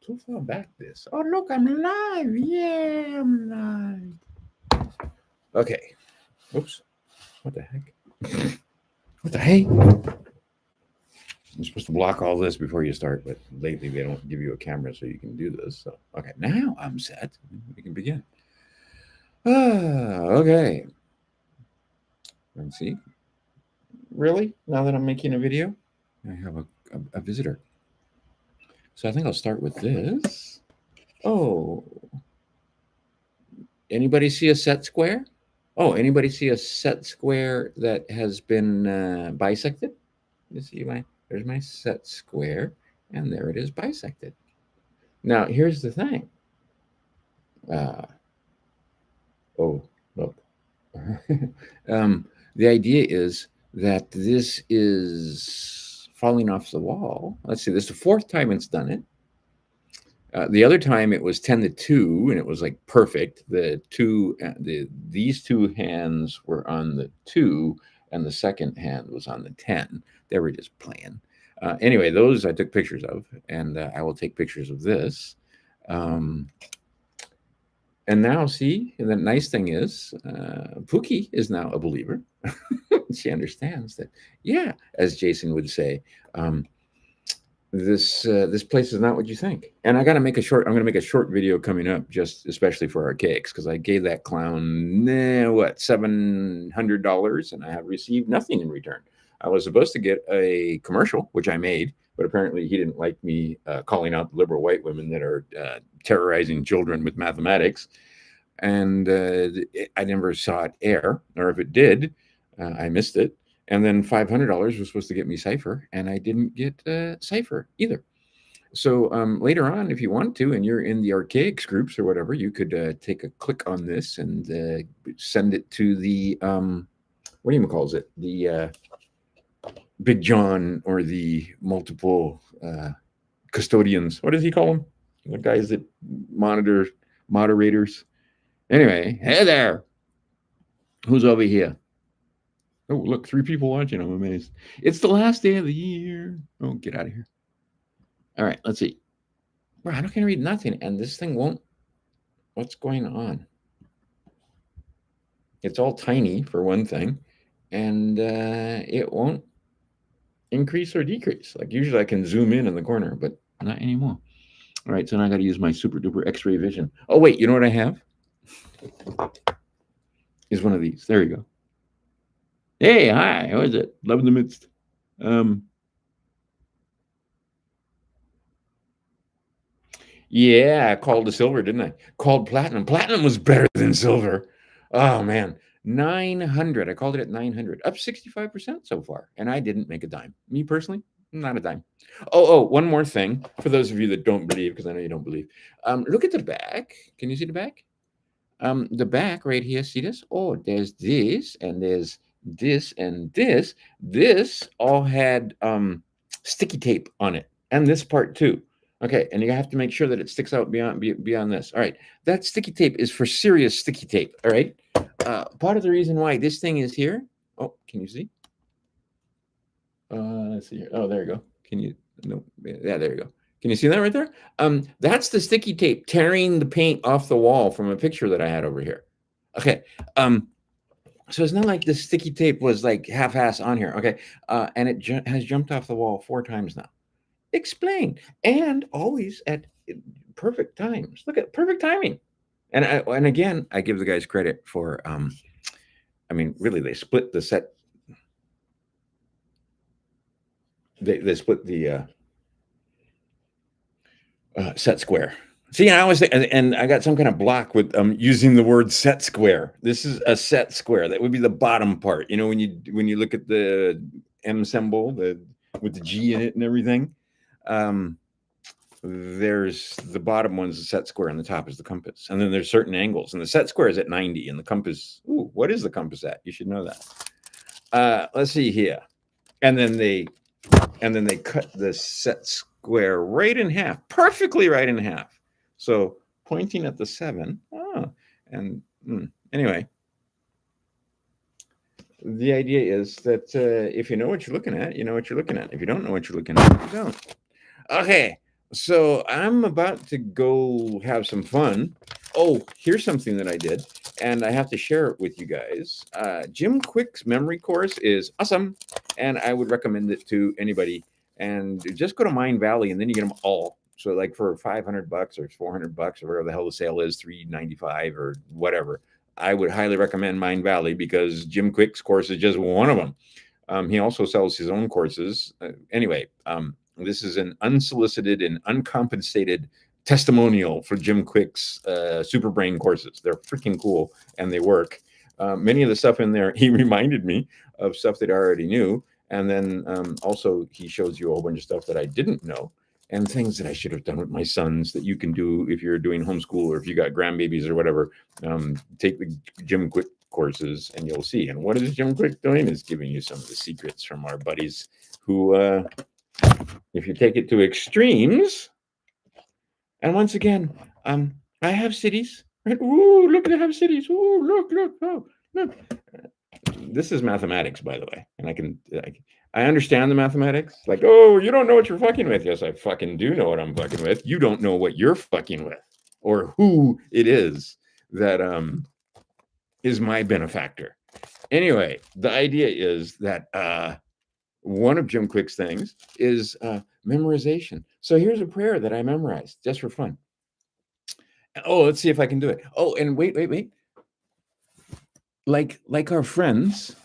So far back this. Oh, look, I'm live. Yeah, I'm live. Okay. Oops. What the heck? What the hey? You're supposed to block all this before you start, but lately they don't give you a camera so you can do this. So, okay, now I'm set. We can begin. Okay. Let's see. Really? Now that I'm making a video, I have a visitor. So I think I'll start with this. Oh, anybody see a set square? Oh, anybody see a set square that has been bisected? You see there's my set square, and there it is bisected. Now, here's the thing. Uh, oh, look. The idea is that this is falling off the wall. Let's see, this is the fourth time it's done it. The other time it was 10-2, and it was like perfect. These two hands were on the 2, and the second hand was on the 10. They were just playing. Anyway, those I took pictures of, and I will take pictures of this. And now, see, the nice thing is, Pookie is now a believer. She understands that, yeah, as Jason would say, this place is not what you think. And I'm going to make a short video coming up, just especially for Archaics, because I gave that clown $700, and I have received nothing in return. I was supposed to get a commercial, which I made, but apparently he didn't like me calling out the liberal white women that are terrorizing children with mathematics. And I never saw it air, or if it did, I missed it. And then $500 was supposed to get me Cypher, and I didn't get Cypher either. So later on, if you want to, and you're in the Archaics groups or whatever, you could take a click on this and send it to the, what do you call it? The Big John, or the multiple custodians. What does he call them? The guys that moderators. Anyway, hey there. Who's over here? Oh, look, 3 people watching. I'm amazed. It's the last day of the year. Oh, get out of here. All right, let's see. Bro, I don't can read nothing, and this thing won't. What's going on? It's all tiny for one thing, and it won't increase or decrease. Like usually I can zoom in the corner, but not anymore. All right, so now I got to use my super duper X-ray vision. Oh, wait, you know what I have? Is one of these. There you go. Hey, hi, how is it? Love in the midst. Yeah, I called the silver, didn't I? Called platinum. Platinum was better than silver. Oh man, 900. I called it at 900, up 65% so far, and I didn't make a dime. Me personally, not a dime. Oh, one more thing for those of you that don't believe, because I know you don't believe. Look at the back. Can you see the back? The back right here. See this? Oh, there's this, and there's this, and this. This all had sticky tape on it, and this part too. Okay, and you have to make sure that it sticks out beyond this. All right, that sticky tape is for serious sticky tape. All right, part of the reason why this thing is here. Oh, can you see? Let's see here. Oh, there you go. Can you? No, yeah, there you go. Can you see that right there? That's the sticky tape tearing the paint off the wall from a picture that I had over here. Okay. So it's not like the sticky tape was like half-ass on here. Okay. And it has jumped off the wall 4 times now. Explain. And always at perfect times. Look at perfect timing. And again, I give the guys credit for I mean, really, they split the set. They split the set square. See, I always think, and I got some kind of block with using the word set square. This is a set square. That would be the bottom part. You know, when you look at the M symbol, with the G in it and everything. There's the bottom one's the set square, and the top is the compass. And then there's certain angles, and the set square is at 90, and the compass. Ooh, what is the compass at? You should know that. Let's see here, and then they cut the set square right in half, perfectly right in half. So pointing at the 7. Anyway, the idea is that if you know what you're looking at, you know what you're looking at. If you don't know what you're looking at, you don't. Okay, So I'm about to go have some fun. Oh, here's something that I did, and I have to share it with you guys. Jim Quick's memory course is awesome, and I would recommend it to anybody. And just go to Mind Valley, and then you get them all. So like for $500 or $400 or whatever the hell the sale is, $395 or whatever. I would highly recommend Mind Valley because Jim Quick's course is just one of them. He also sells his own courses. Anyway, this is an unsolicited and uncompensated testimonial for Jim Quick's Super Brain courses. They're freaking cool and they work. Many of the stuff in there, he reminded me of stuff that I already knew. And then also, he shows you a whole bunch of stuff that I didn't know and things that I should have done with my sons that you can do if you're doing homeschool or if you got grandbabies or whatever. Take the Jim Quick courses and you'll see. And what is Jim Quick doing? Is giving you some of the secrets from our buddies who, if you take it to extremes, and once again, I have cities. Right? Ooh, look, I have cities. Ooh, look, oh, look. This is mathematics, by the way, and I understand the mathematics. Like, oh, you don't know what you're fucking with. Yes, I fucking do know what I'm fucking with. You don't know what you're fucking with, or who it is that is my benefactor. Anyway, the idea is that one of Jim Quick's things is memorization. So here's a prayer that I memorized just for fun. Oh, let's see if I can do it. Oh, and wait. Like our friends.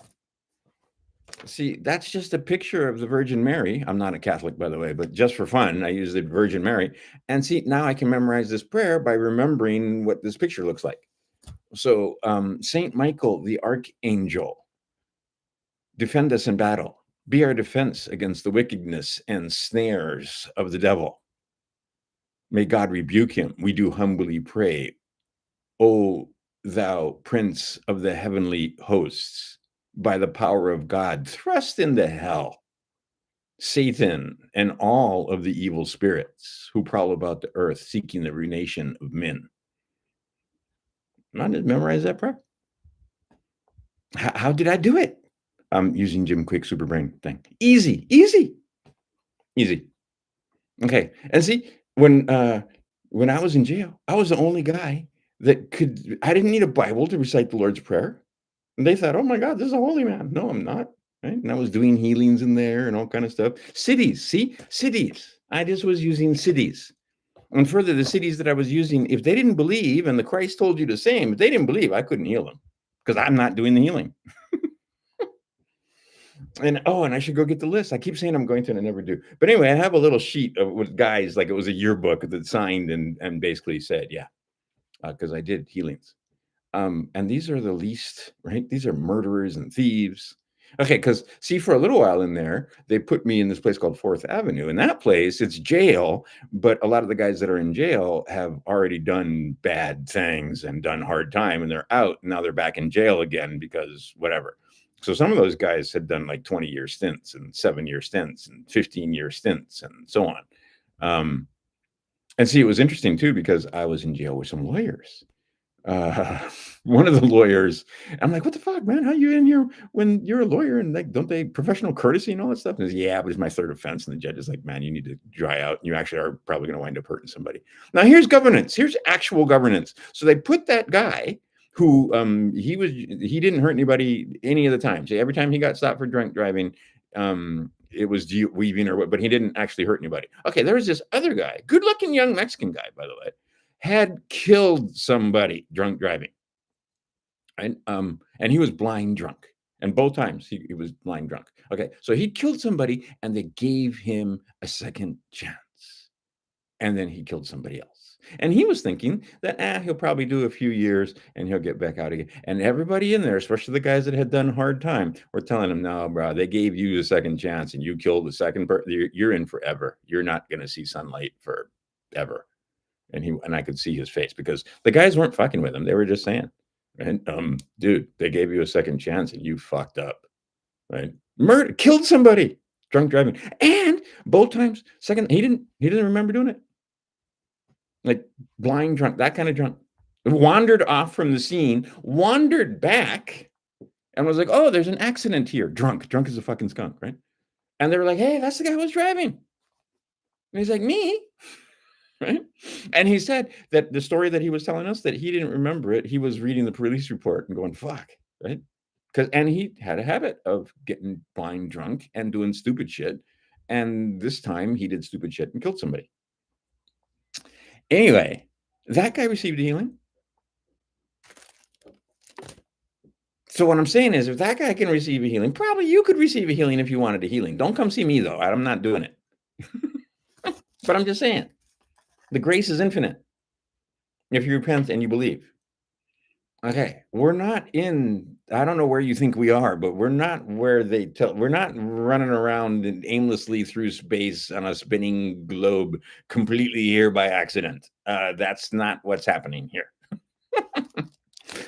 See, that's just a picture of the Virgin Mary. I'm not a Catholic, by the way, but just for fun, I use the Virgin Mary. And see, now I can memorize this prayer by remembering what this picture looks like. So, Saint Michael, the Archangel, defend us in battle. Be our defense against the wickedness and snares of the devil. May God rebuke him. We do humbly pray. O thou Prince of the heavenly hosts, by the power of God, thrust into hell Satan and all of the evil spirits who prowl about the earth seeking the ruination of men. I just memorize that prayer. How did I do it? I'm using Jim Quick Super Brain thing. Easy. Okay. And see, when I was in jail, I was the only guy that could. I didn't need a Bible to recite the Lord's Prayer. And they thought, "Oh my God, this is a holy man." No, I'm not. Right? And I was doing healings in there and all kind of stuff. Cities, see, cities. I just was using cities. And further, the cities that I was using, if they didn't believe, and the Christ told you the same, if they didn't believe, I couldn't heal them because I'm not doing the healing. And I should go get the list. I keep saying I'm going to, and I never do. But anyway, I have a little sheet of with guys, like it was a yearbook that signed and basically said, yeah, because I did healings. And these are the least, right? These are murderers and thieves. Okay, because see, for a little while in there, they put me in this place called Fourth Avenue. In that place, it's jail, but a lot of the guys that are in jail have already done bad things and done hard time, and they're out. And now they're back in jail again because whatever. So some of those guys had done like 20-year stints and 7-year stints and 15-year stints and so on. And see, it was interesting too because I was in jail with some lawyers. One of the lawyers, I'm like, "What the fuck, man? How you in here when you're a lawyer and like, don't they professional courtesy and all that stuff?" And he says, "Yeah, but it's my third offense." And the judge is like, "Man, you need to dry out. You actually are probably going to wind up hurting somebody." Now, here's governance. Here's actual governance. So they put that guy who he didn't hurt anybody any of the time. So every time he got stopped for drunk driving, it was weaving or what, but he didn't actually hurt anybody. Okay, there was this other guy, good-looking young Mexican guy, by the way, had killed somebody drunk driving. And he was blind drunk. And both times he was blind drunk. Okay, so he killed somebody and they gave him a second chance. And then he killed somebody else. And he was thinking that he'll probably do a few years and he'll get back out again. And everybody in there, especially the guys that had done hard time, were telling him, "No, bro, they gave you a second chance and you killed the second person. You're in forever. You're not going to see sunlight forever." And I could see his face because the guys weren't fucking with him. They were just saying, right? Dude, they gave you a second chance and you fucked up, right? Killed somebody, drunk driving. And both times, second, he didn't remember doing it. Like blind drunk, that kind of drunk. Wandered off from the scene, wandered back, and was like, "Oh, there's an accident here." Drunk as a fucking skunk, right? And they were like, "Hey, that's the guy who was driving." And he's like, me? Right? And he said that the story that he was telling us that he didn't remember it. He was reading the police report and going, fuck, right? Because and he had a habit of getting blind drunk and doing stupid shit. And this time he did stupid shit and killed somebody. Anyway, that guy received healing. So what I'm saying is, if that guy can receive a healing, probably you could receive a healing if you wanted a healing. Don't come see me though. I'm not doing it. But I'm just saying, the grace is infinite if you repent and you believe. Okay, we're not in. I don't know where you think we are, but we're not where they tell. We're not running around aimlessly through space on a spinning globe, completely here by accident. That's not what's happening here.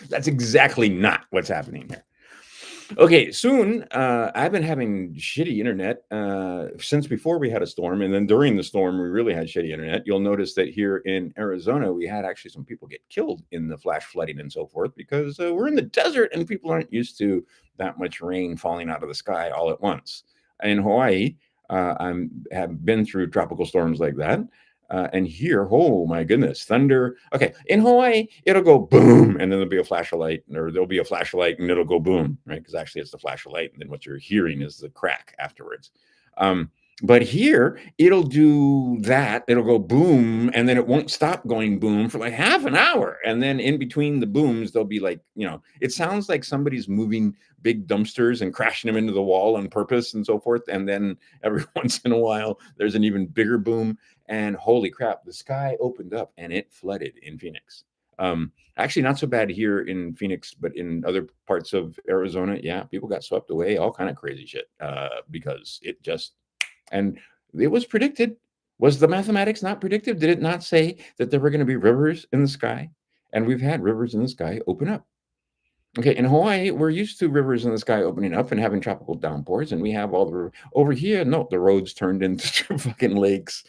That's exactly not what's happening here. Okay, soon. I've been having shitty internet since before we had a storm, and then during the storm, we really had shitty internet. You'll notice that here in Arizona, we had actually some people get killed in the flash flooding and so forth because we're in the desert and people aren't used to that much rain falling out of the sky all at once. In Hawaii, I have been through tropical storms like that. And here, oh my goodness, thunder. Okay, in Hawaii, it'll go boom, and then there'll be a flash of light, or there'll be a flash of light, and it'll go boom, right? Because actually, it's the flash of light, and then what you're hearing is the crack afterwards. Um, but here, it'll do that. It'll go boom, and then it won't stop going boom for like half an hour. And then in between the booms, there'll be like, it sounds like somebody's moving big dumpsters and crashing them into the wall on purpose and so forth. And then every once in a while, there's an even bigger boom. And holy crap, the sky opened up and it flooded in Phoenix. Actually, not so bad here in Phoenix, but in other parts of Arizona, yeah, people got swept away, all kind of crazy shit, because it just and it was predicted. Was the mathematics not predictive? Did it not say that there were going to be rivers in the sky? And we've had rivers in the sky open up. Okay, in Hawaii, we're used to rivers in the sky opening up and having tropical downpours, and we have all the over here. No, the roads turned into fucking lakes,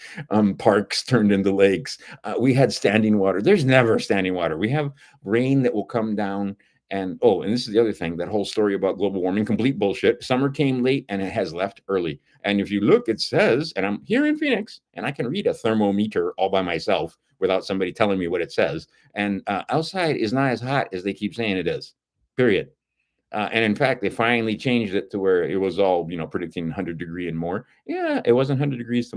parks turned into lakes. We had standing water. There's never standing water. We have rain that will come down, and and this is the other thing. That whole story about global warming, complete bullshit. Summer came late and it has left early. And if you look, it says, and I'm here in Phoenix, and I can read a thermometer all by myself without somebody telling me what it says. And outside is not as hot as they keep saying it is. Period. And in fact, they finally changed it to where it was all, predicting 100 degree and more. Yeah, it wasn't 100 degrees.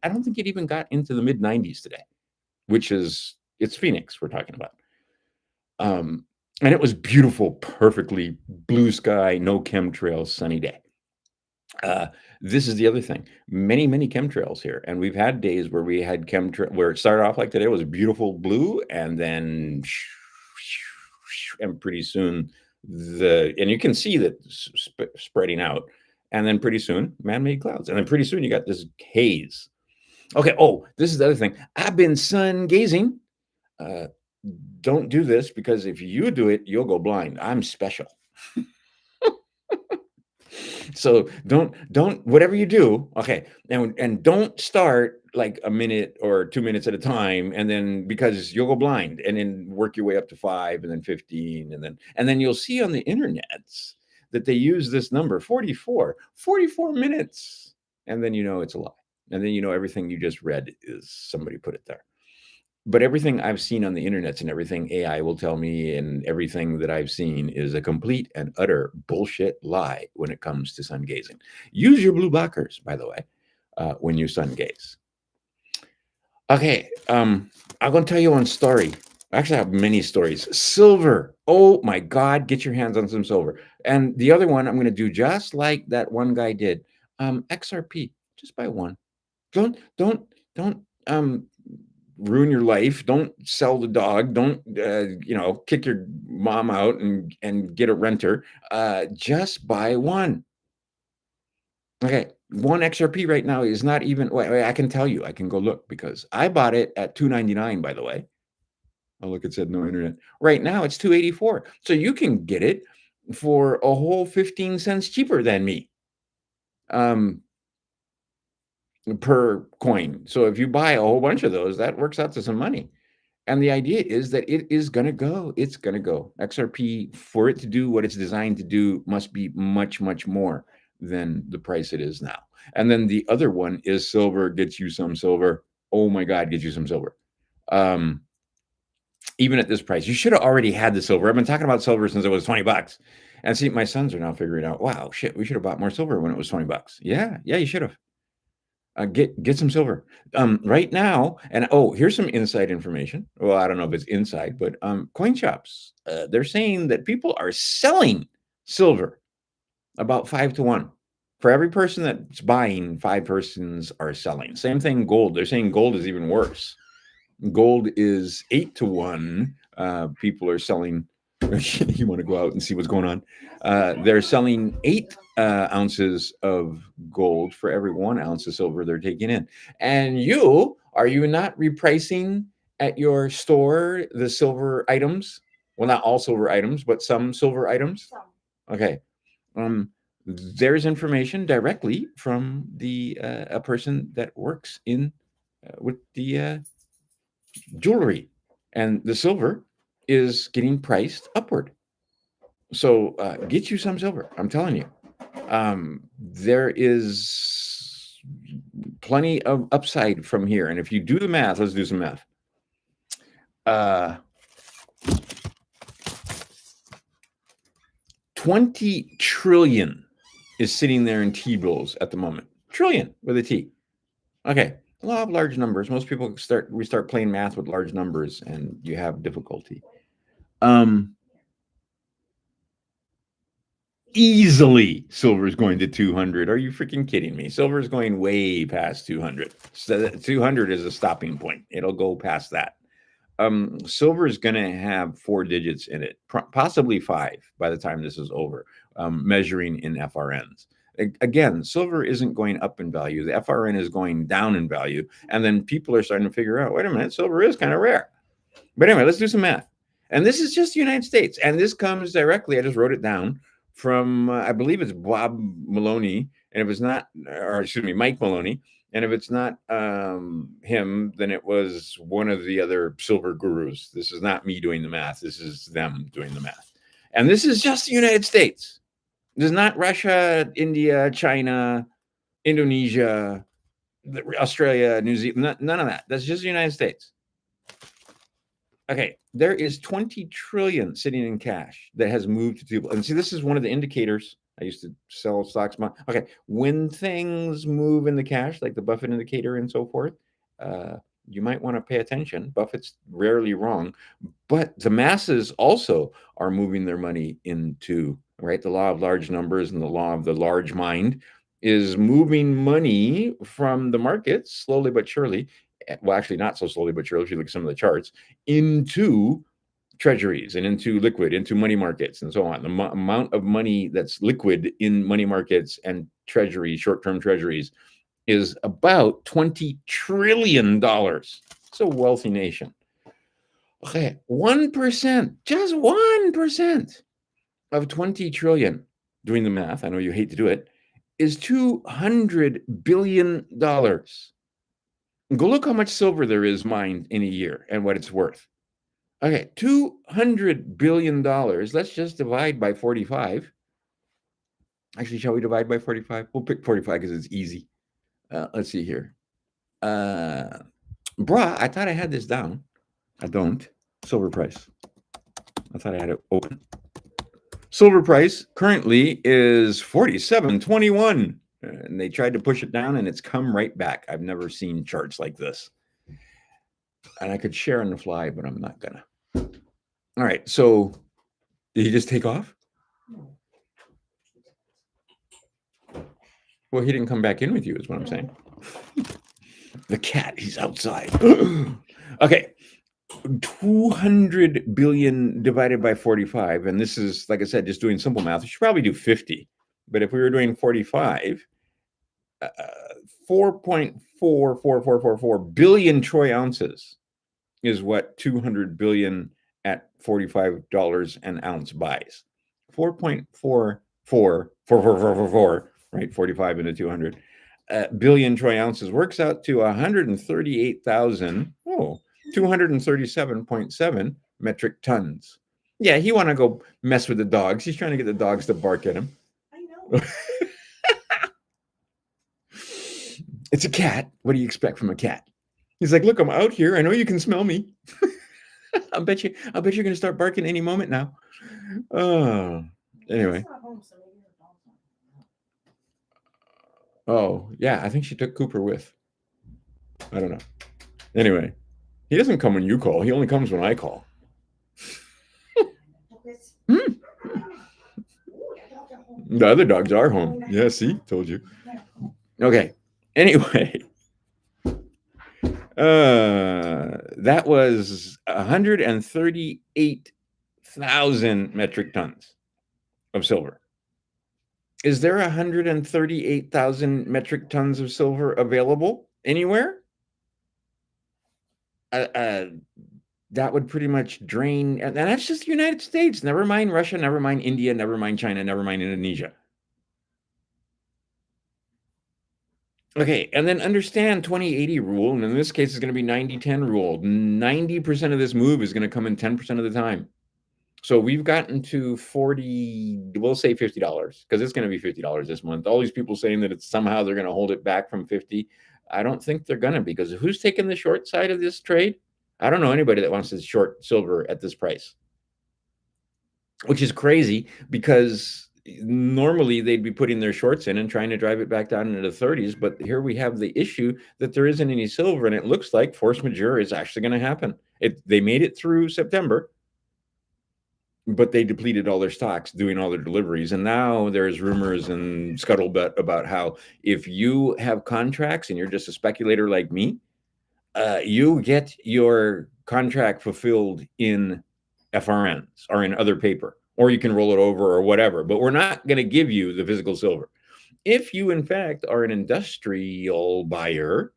I don't think it even got into the mid 90s today, it's Phoenix we're talking about. And it was beautiful, perfectly blue sky, no chemtrails, sunny day. This is the other thing. Many, many chemtrails here. And we've had days where we had chemtrail where it started off like today, it was beautiful blue, and then and pretty soon and you can see that spreading out, and then pretty soon man-made clouds, and then pretty soon you got this haze. Okay, this is the other thing. I've been sun gazing. Don't do this, because if you do it, you'll go blind. I'm special. So don't whatever you do, okay, and don't start like a minute or 2 minutes at a time, and then because you'll go blind, and then work your way up to 5 and then 15, and then you'll see on the internets that they use this number 44 minutes, and then it's a lie, and then everything you just read is somebody put it there. But everything I've seen on the internet and everything AI will tell me and everything that I've seen is a complete and utter bullshit lie when it comes to sun gazing. Use your blue blockers, by the way, when you sun gaze. Okay, I'm going to tell you one story. I actually have many stories. Silver. Oh my God, get your hands on some silver. And the other one I'm going to do just like that one guy did. XRP, just buy one. Don't ruin your life. Don't sell the dog. Don't kick your mom out and get a renter. Just buy one. Okay, one XRP right now is not even. Wait, I can tell you. I can go look, because I bought it at $2.99. By the way, look, it said no internet. Right now it's $2.84. So you can get it for a whole 15 cents cheaper than me. Per coin. So if you buy a whole bunch of those, that works out to some money. And the idea is that it is going to go. It's going to go. XRP, for it to do what it's designed to do, must be much, much more than the price it is now. And then the other one is silver gets you some silver. Oh my God, get you some silver. Um, Even at this price, you should have already had the silver. I've been talking about silver since it was $20. And see, my sons are now figuring out, wow, shit, we should have bought more silver when it was $20. Yeah, you should have. Get some silver right now. And here's some inside information. Well, I don't know if it's inside, but coin shops, they're saying that people are selling silver about 5 to 1. For every person that's buying, 5 persons are selling. Same thing, gold. They're saying gold is even worse. Gold is 8 to 1. People are selling. You want to go out and see what's going on? They're selling 8 ounces of gold for every 1 ounce of silver they're taking in. And are you not repricing at your store the silver items? Well, not all silver items, but some silver items. Okay. There's information directly from a person that works in with the jewelry, and the silver is getting priced upward. So get you some silver. I'm telling you, there is plenty of upside from here. And if you do the math, let's do some math. 20 trillion is sitting there in T-bills at the moment. Trillion with a T. Okay. Law of large numbers. Most people start playing math with large numbers, and you have difficulty. Easily, silver is going to 200. Are you freaking kidding me? Silver is going way past 200. So 200 is a stopping point. It'll go past that. Silver is going to have 4 digits in it, possibly 5 by the time this is over, measuring in FRNs. Again, silver isn't going up in value. The FRN is going down in value. And then people are starting to figure out, wait a minute, silver is kind of rare. But anyway, let's do some math. And this is just the United States. And this comes directly, I just wrote it down, from, I believe it's Bob Maloney. And if it's not, or excuse me, Mike Maloney. And if it's not him, then it was one of the other silver gurus. This is not me doing the math. This is them doing the math. And this is just the United States. This is not Russia, India, China, Indonesia, Australia, New Zealand, none of that. That's just the United States. Okay, there is 20 trillion sitting in cash that has moved to people. And see, this is one of the indicators. I used to sell stocks. Okay, when things move in the cash, like the Buffett indicator and so forth, you might want to pay attention. Buffett's rarely wrong, but the masses also are moving their money into, right? The law of large numbers and the law of the large mind is moving money from the markets slowly but surely. Well, actually, not so slowly but surely, if you look at some of the charts, into treasuries and into liquid, into money markets and so on. The amount of money that's liquid in money markets and treasuries, short-term treasuries, is about $20 trillion. It's a wealthy nation. Okay, 1%, just 1% of 20 trillion, doing the math, I know you hate to do it, is $200 billion. Go look how much silver there is mined in a year and what it's worth. Okay, $200 billion. Let's just divide by 45. Actually, shall we divide by 45? We'll pick 45 because it's easy. Let's see here. I thought I had this down. I don't. Silver price. I thought I had it open. Silver price currently is $47.21. And they tried to push it down and it's come right back. I've never seen charts like this. And I could share on the fly, but I'm not gonna. All right, so did he just take off? Well, he didn't come back in with you, is what I'm saying. The cat, he's outside. Okay, 200 billion divided by 45. And this is, like I said, just doing simple math. We should probably do 50. But if we were doing 45, 4.44444 billion troy ounces is what 200 billion at $45 an ounce buys. 4.444444, right? 45 into 200 billion troy ounces works out to 237.7 metric tons. Yeah, he want to go mess with the dogs. He's trying to get the dogs to bark at him. I know. It's a cat. What do you expect from a cat? He's like, look, I'm out here. I know you can smell me. I'll bet you're gonna start barking any moment now. Oh, anyway. Oh, yeah, I think she took Cooper with. I don't know. Anyway, he doesn't come when you call. He only comes when I call. Hmm. The other dogs are home. Yeah, see, told you. Okay. Anyway, that was 138,000 metric tons of silver. Is there 138,000 metric tons of silver available anywhere? That would pretty much drain, and that's just the United States. Never mind Russia, never mind India, never mind China, never mind Indonesia. Okay, and then understand 20/80 rule, and in this case, it's going to be 90/10 rule. 90% of this move is going to come in 10% of the time. So we've gotten to 40, we'll say $50, because it's going to be $50 this month. All these people saying that it's somehow they're going to hold it back from 50. I don't think they're going to, because who's taking the short side of this trade? I don't know anybody that wants to short silver at this price, which is crazy because normally they'd be putting their shorts in and trying to drive it back down into the 30s. But here we have the issue that there isn't any silver, and it looks like force majeure is actually going to happen. They made it through September, but they depleted all their stocks doing all their deliveries. And now there's rumors and scuttlebutt about how if you have contracts and you're just a speculator like me, you get your contract fulfilled in FRNs or in other paper, or you can roll it over or whatever, but we're not going to give you the physical silver. If you, in fact, are an industrial buyer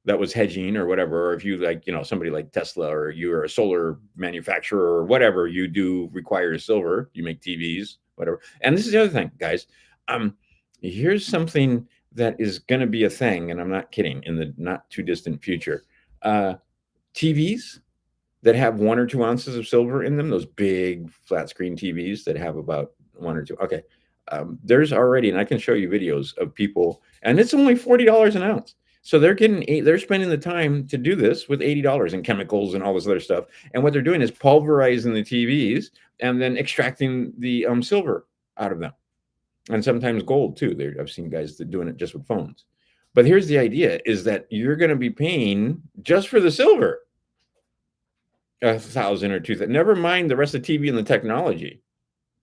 that was hedging or whatever, or if you like, somebody like Tesla, or you're a solar manufacturer or whatever, you do require silver, you make TVs, whatever. And this is the other thing, guys. Here's something that is going to be a thing, and I'm not kidding, in the not too distant future. TVs that have 1 or 2 ounces of silver in them, those big flat screen TVs that have about 1 or 2. Okay. There's already, and I can show you videos of people, and it's only $40 an ounce. So they're spending the time to do this with $80 in chemicals and all this other stuff. And what they're doing is pulverizing the TVs and then extracting the silver out of them, and sometimes gold too. I've seen guys that doing it just with phones. But here's the idea: is that you're going to be paying just for the silver $1,000 or $2,000. Never mind the rest of the TV and the technology.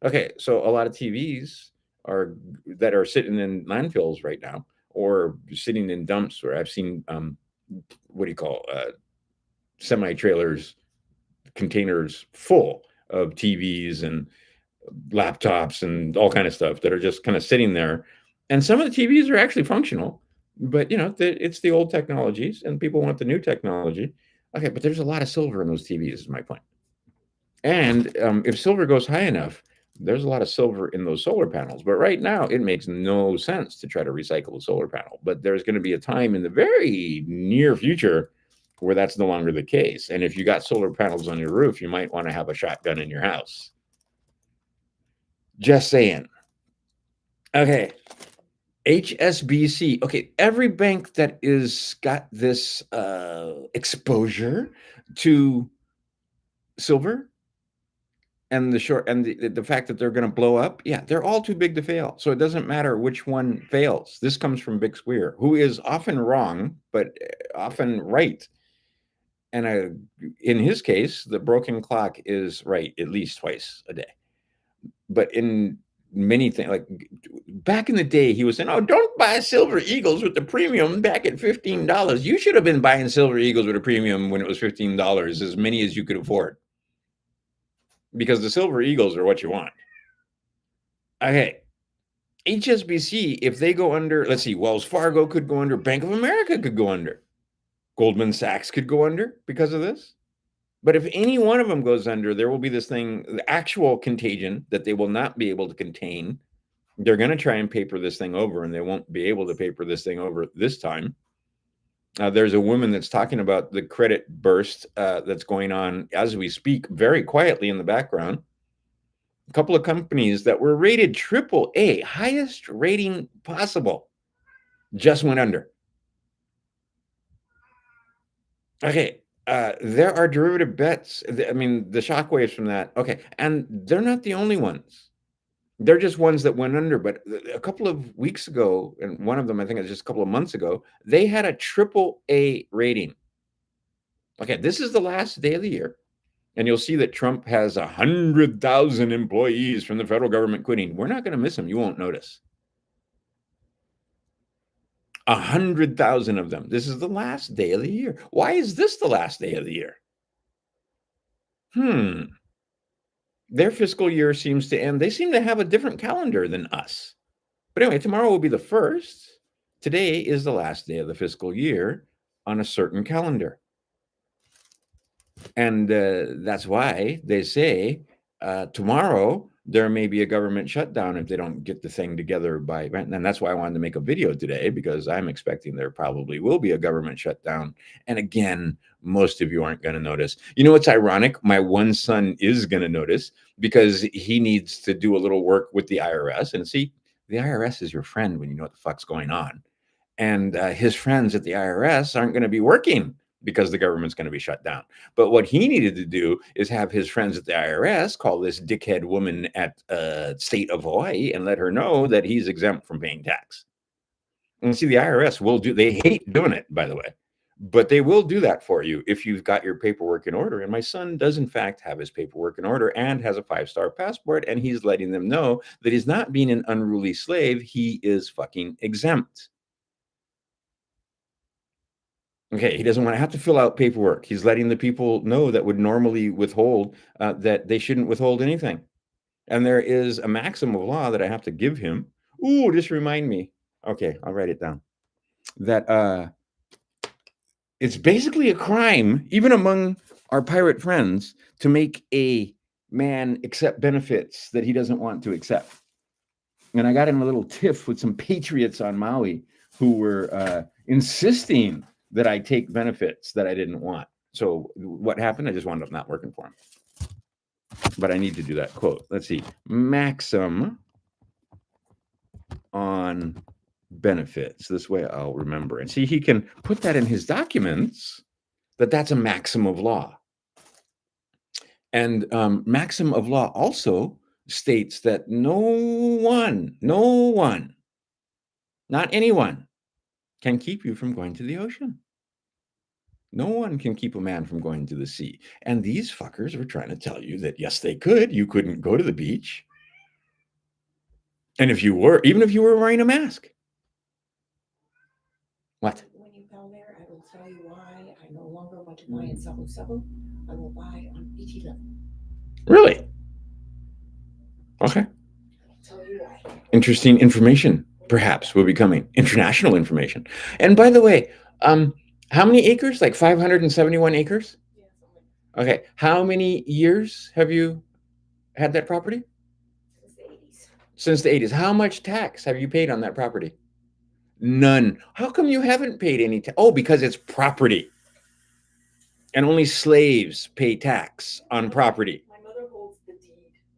Okay, so a lot of TVs that are sitting in landfills right now, or sitting in dumps, where I've seen what do you call semi-trailers, containers full of TVs and laptops and all kind of stuff that are just kind of sitting there. And some of the TVs are actually functional, but it's the old technologies, and people want the new technology. Okay, but there's a lot of silver in those TVs, is my point. And if silver goes high enough, there's a lot of silver in those solar panels. But right now, it makes no sense to try to recycle a solar panel. But there's going to be a time in the very near future where that's no longer the case. And if you got solar panels on your roof, you might want to have a shotgun in your house. Just saying. Okay. HSBC. Okay, every bank that is got this exposure to silver and the fact that they're going to blow up, yeah, they're all too big to fail. So it doesn't matter which one fails. This comes from Big Square, who is often wrong, but often right. And in his case, the broken clock is right at least twice a day. But in many things, like back in the day, he was saying, "Oh, don't buy Silver Eagles with the premium back at $15. You should have been buying Silver Eagles with a premium when it was $15, as many as you could afford, because the Silver Eagles are what you want." Okay, HSBC, if they go under, let's see, Wells Fargo could go under, Bank of America could go under, Goldman Sachs could go under because of this. But if any one of them goes under, there will be this thing, the actual contagion that they will not be able to contain. They're going to try and paper this thing over, and they won't be able to paper this thing over this time. There's a woman that's talking about the credit burst that's going on as we speak, very quietly in the background. A couple of companies that were rated AAA, highest rating possible, just went under. Okay. There are derivative bets. I mean, the shockwaves from that. Okay. And they're not the only ones. They're just ones that went under. But a couple of weeks ago, and one of them, I think it's just a couple of months ago, they had a triple A rating. Okay. This is the last day of the year. And you'll see that Trump has 100,000 employees from the federal government quitting. We're not going to miss them. You won't notice. 100,000 of them. This is the last day of the year. Why is this the last day of the year? Their fiscal year seems to end. They seem to have a different calendar than us. But anyway, tomorrow will be the first. Today is the last day of the fiscal year on a certain calendar. And that's why they say tomorrow there may be a government shutdown if they don't get the thing together by. And that's why I wanted to make a video today, because I'm expecting there probably will be a government shutdown. And again, most of you aren't going to notice. You know what's ironic? My one son is going to notice, because he needs to do a little work with the IRS. And see, the IRS is your friend when you know what the fuck's going on. And his friends at the IRS aren't going to be working because the government's going to be shut down. But what he needed to do is have his friends at the IRS call this dickhead woman at state of Hawaii and let her know that he's exempt from paying tax. And see, the IRS will do, they hate doing it, by the way, but they will do that for you if you've got your paperwork in order. And my son does, in fact, have his paperwork in order and has a 5-star passport. And he's letting them know that he's not being an unruly slave. He is fucking exempt. Okay, he doesn't want to have to fill out paperwork. He's letting the people know that would normally withhold that they shouldn't withhold anything. And there is a maxim of law that I have to give him. Ooh, just remind me. Okay, I'll write it down. That it's basically a crime, even among our pirate friends, to make a man accept benefits that he doesn't want to accept. And I got in a little tiff with some patriots on Maui who were insisting that I take benefits that I didn't want. So what happened? I just wound up not working for him. But I need to do that quote. Let's see. Maxim on benefits. This way I'll remember. And see, he can put that in his documents that that's a maxim of law. And maxim of law also states that no one, not anyone, can keep you from going to the ocean. No one can keep a man from going to the sea. And these fuckers were trying to tell you that, yes, they could. You couldn't go to the beach. And if you were, even if you were wearing a mask. What? When you go there, I will tell you why I no longer want to buy in Sabu Sabu. I will buy on BT level. Really? Okay. I'll tell you why. Interesting information, perhaps, will be coming. International information. And by the way, how many acres? Like 571 acres? Yeah, something Okay. How many years have you had that property? since the 80s. Since the 80s. How much tax have you paid on that property? None. How come you haven't paid any tax? Oh, because it's property. And only slaves pay tax on property. My mother holds the deed.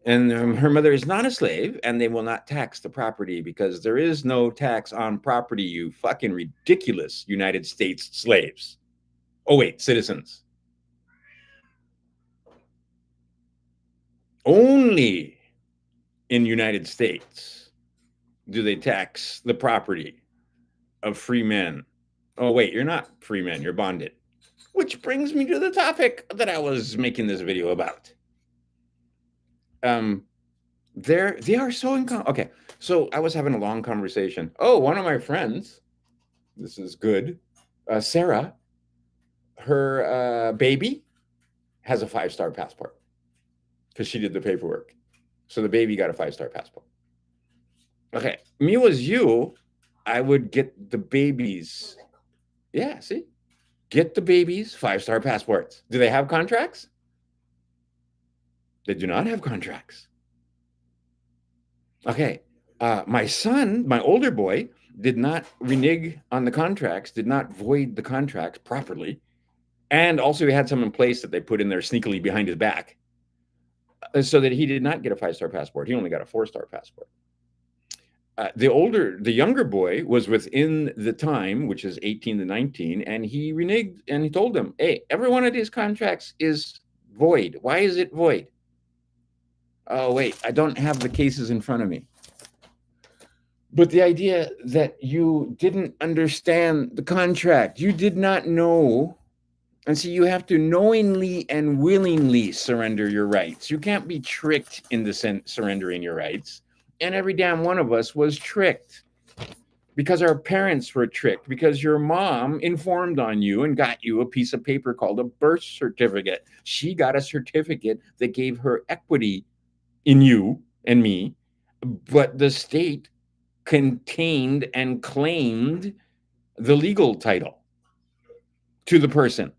And her mother is not a slave, and they will not tax the property because there is no tax on property, you fucking ridiculous United States slaves. Oh, wait, citizens. Only in United States do they tax the property of free men. Oh, wait, you're not free men, you're bonded. Which brings me to the topic that I was making this video about. They are so okay. So I was having a long conversation. Oh, one of my friends, this is good, Sarah, her baby has a 5-star passport because she did the paperwork. So the baby got a 5-star passport. Okay, me was you, I would get the babies. Yeah, see, get the babies 5-star passports. Do they have contracts? They do not have contracts. Okay, my son, my older boy, did not renege on the contracts, did not void the contracts properly, and also he had some in place that they put in there sneakily behind his back, so that he did not get a 5-star passport. He only got a 4-star passport. The younger boy was within the time, which is 18 to 19, and he reneged and he told them, hey, every one of these contracts is void. Why is it void? Oh, wait, I don't have the cases in front of me. But the idea that you didn't understand the contract, you did not know. And so you have to knowingly and willingly surrender your rights. You can't be tricked into surrendering your rights. And every damn one of us was tricked because our parents were tricked, because your mom informed on you and got you a piece of paper called a birth certificate. She got a certificate that gave her equity in you and me, but the state contained and claimed the legal title to the person.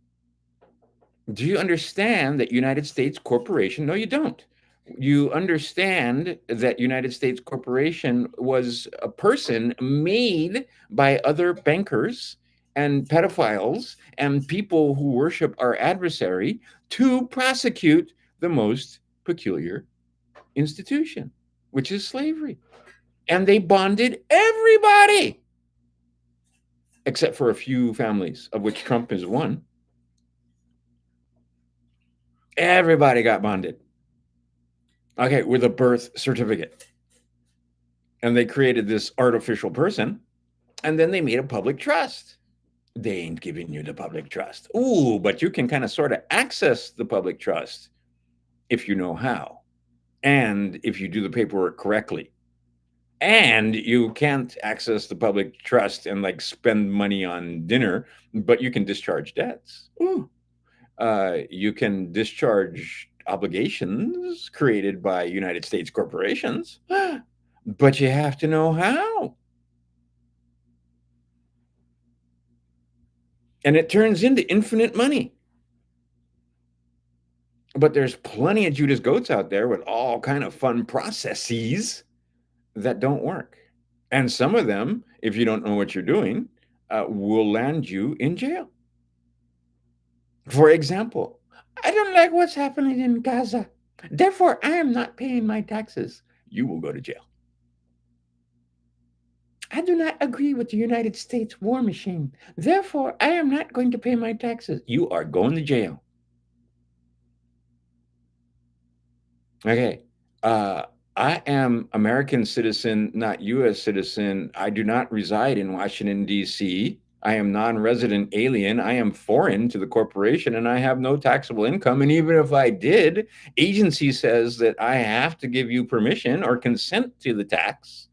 Do you understand that United States Corporation? No, you don't. You understand that United States Corporation was a person made by other bankers and pedophiles and people who worship our adversary to prosecute the most peculiar institution, which is slavery. And they bonded everybody, except for a few families, of which Trump is one. Everybody got bonded. Okay, with a birth certificate. And they created this artificial person, and then they made a public trust. They ain't giving you the public trust. Ooh, but you can kind of sort of access the public trust if you know how, and if you do the paperwork correctly. And you can't access the public trust and like spend money on dinner, but you can discharge debts. Ooh. You can discharge obligations created by United States corporations, but you have to know how. And it turns into infinite money. But there's plenty of Judas goats out there with all kind of fun processes that don't work. And some of them, if you don't know what you're doing, will land you in jail. For example, I don't like what's happening in Gaza. Therefore, I am not paying my taxes. You will go to jail. I do not agree with the United States war machine. Therefore, I am not going to pay my taxes. You are going to jail. Okay. I am American citizen, not U.S. citizen. I do not reside in Washington, D.C. I am non-resident alien. I am foreign to the corporation, and I have no taxable income. And even if I did, agency says that I have to give you permission or consent to the tax.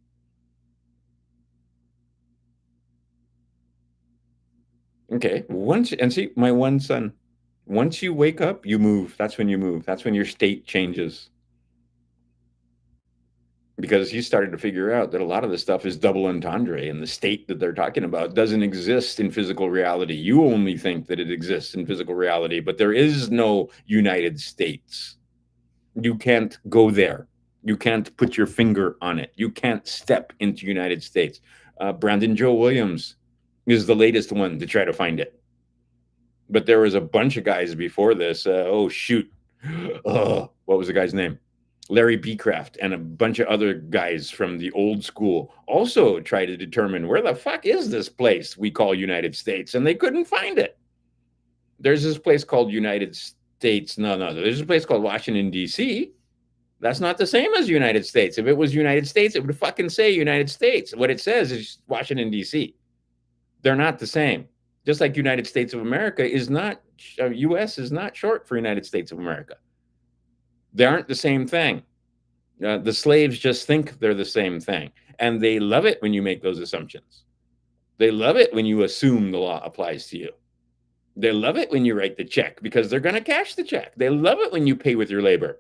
Okay. And see, my one son, once you wake up, you move. That's when you move. That's when your state changes. Because he started to figure out that a lot of the stuff is double entendre, and the state that they're talking about doesn't exist in physical reality. You only think that it exists in physical reality, but there is no United States. You can't go there. You can't put your finger on it. You can't step into United States. Brandon Joe Williams is the latest one to try to find it. But there was a bunch of guys before this. Oh, shoot. What was the guy's name? Larry Beecraft and a bunch of other guys from the old school also tried to determine where the fuck is this place we call United States, and they couldn't find it. There's this place called United States. No. There's a place called Washington, D.C. That's not the same as United States. If it was United States, it would fucking say United States. What it says is Washington, D.C. They're not the same. Just like United States of America is not, U.S. is not short for United States of America. They aren't the same thing. The slaves just think they're the same thing. And they love it when you make those assumptions. They love it when you assume the law applies to you. They love it when you write the check because they're going to cash the check. They love it when you pay with your labor.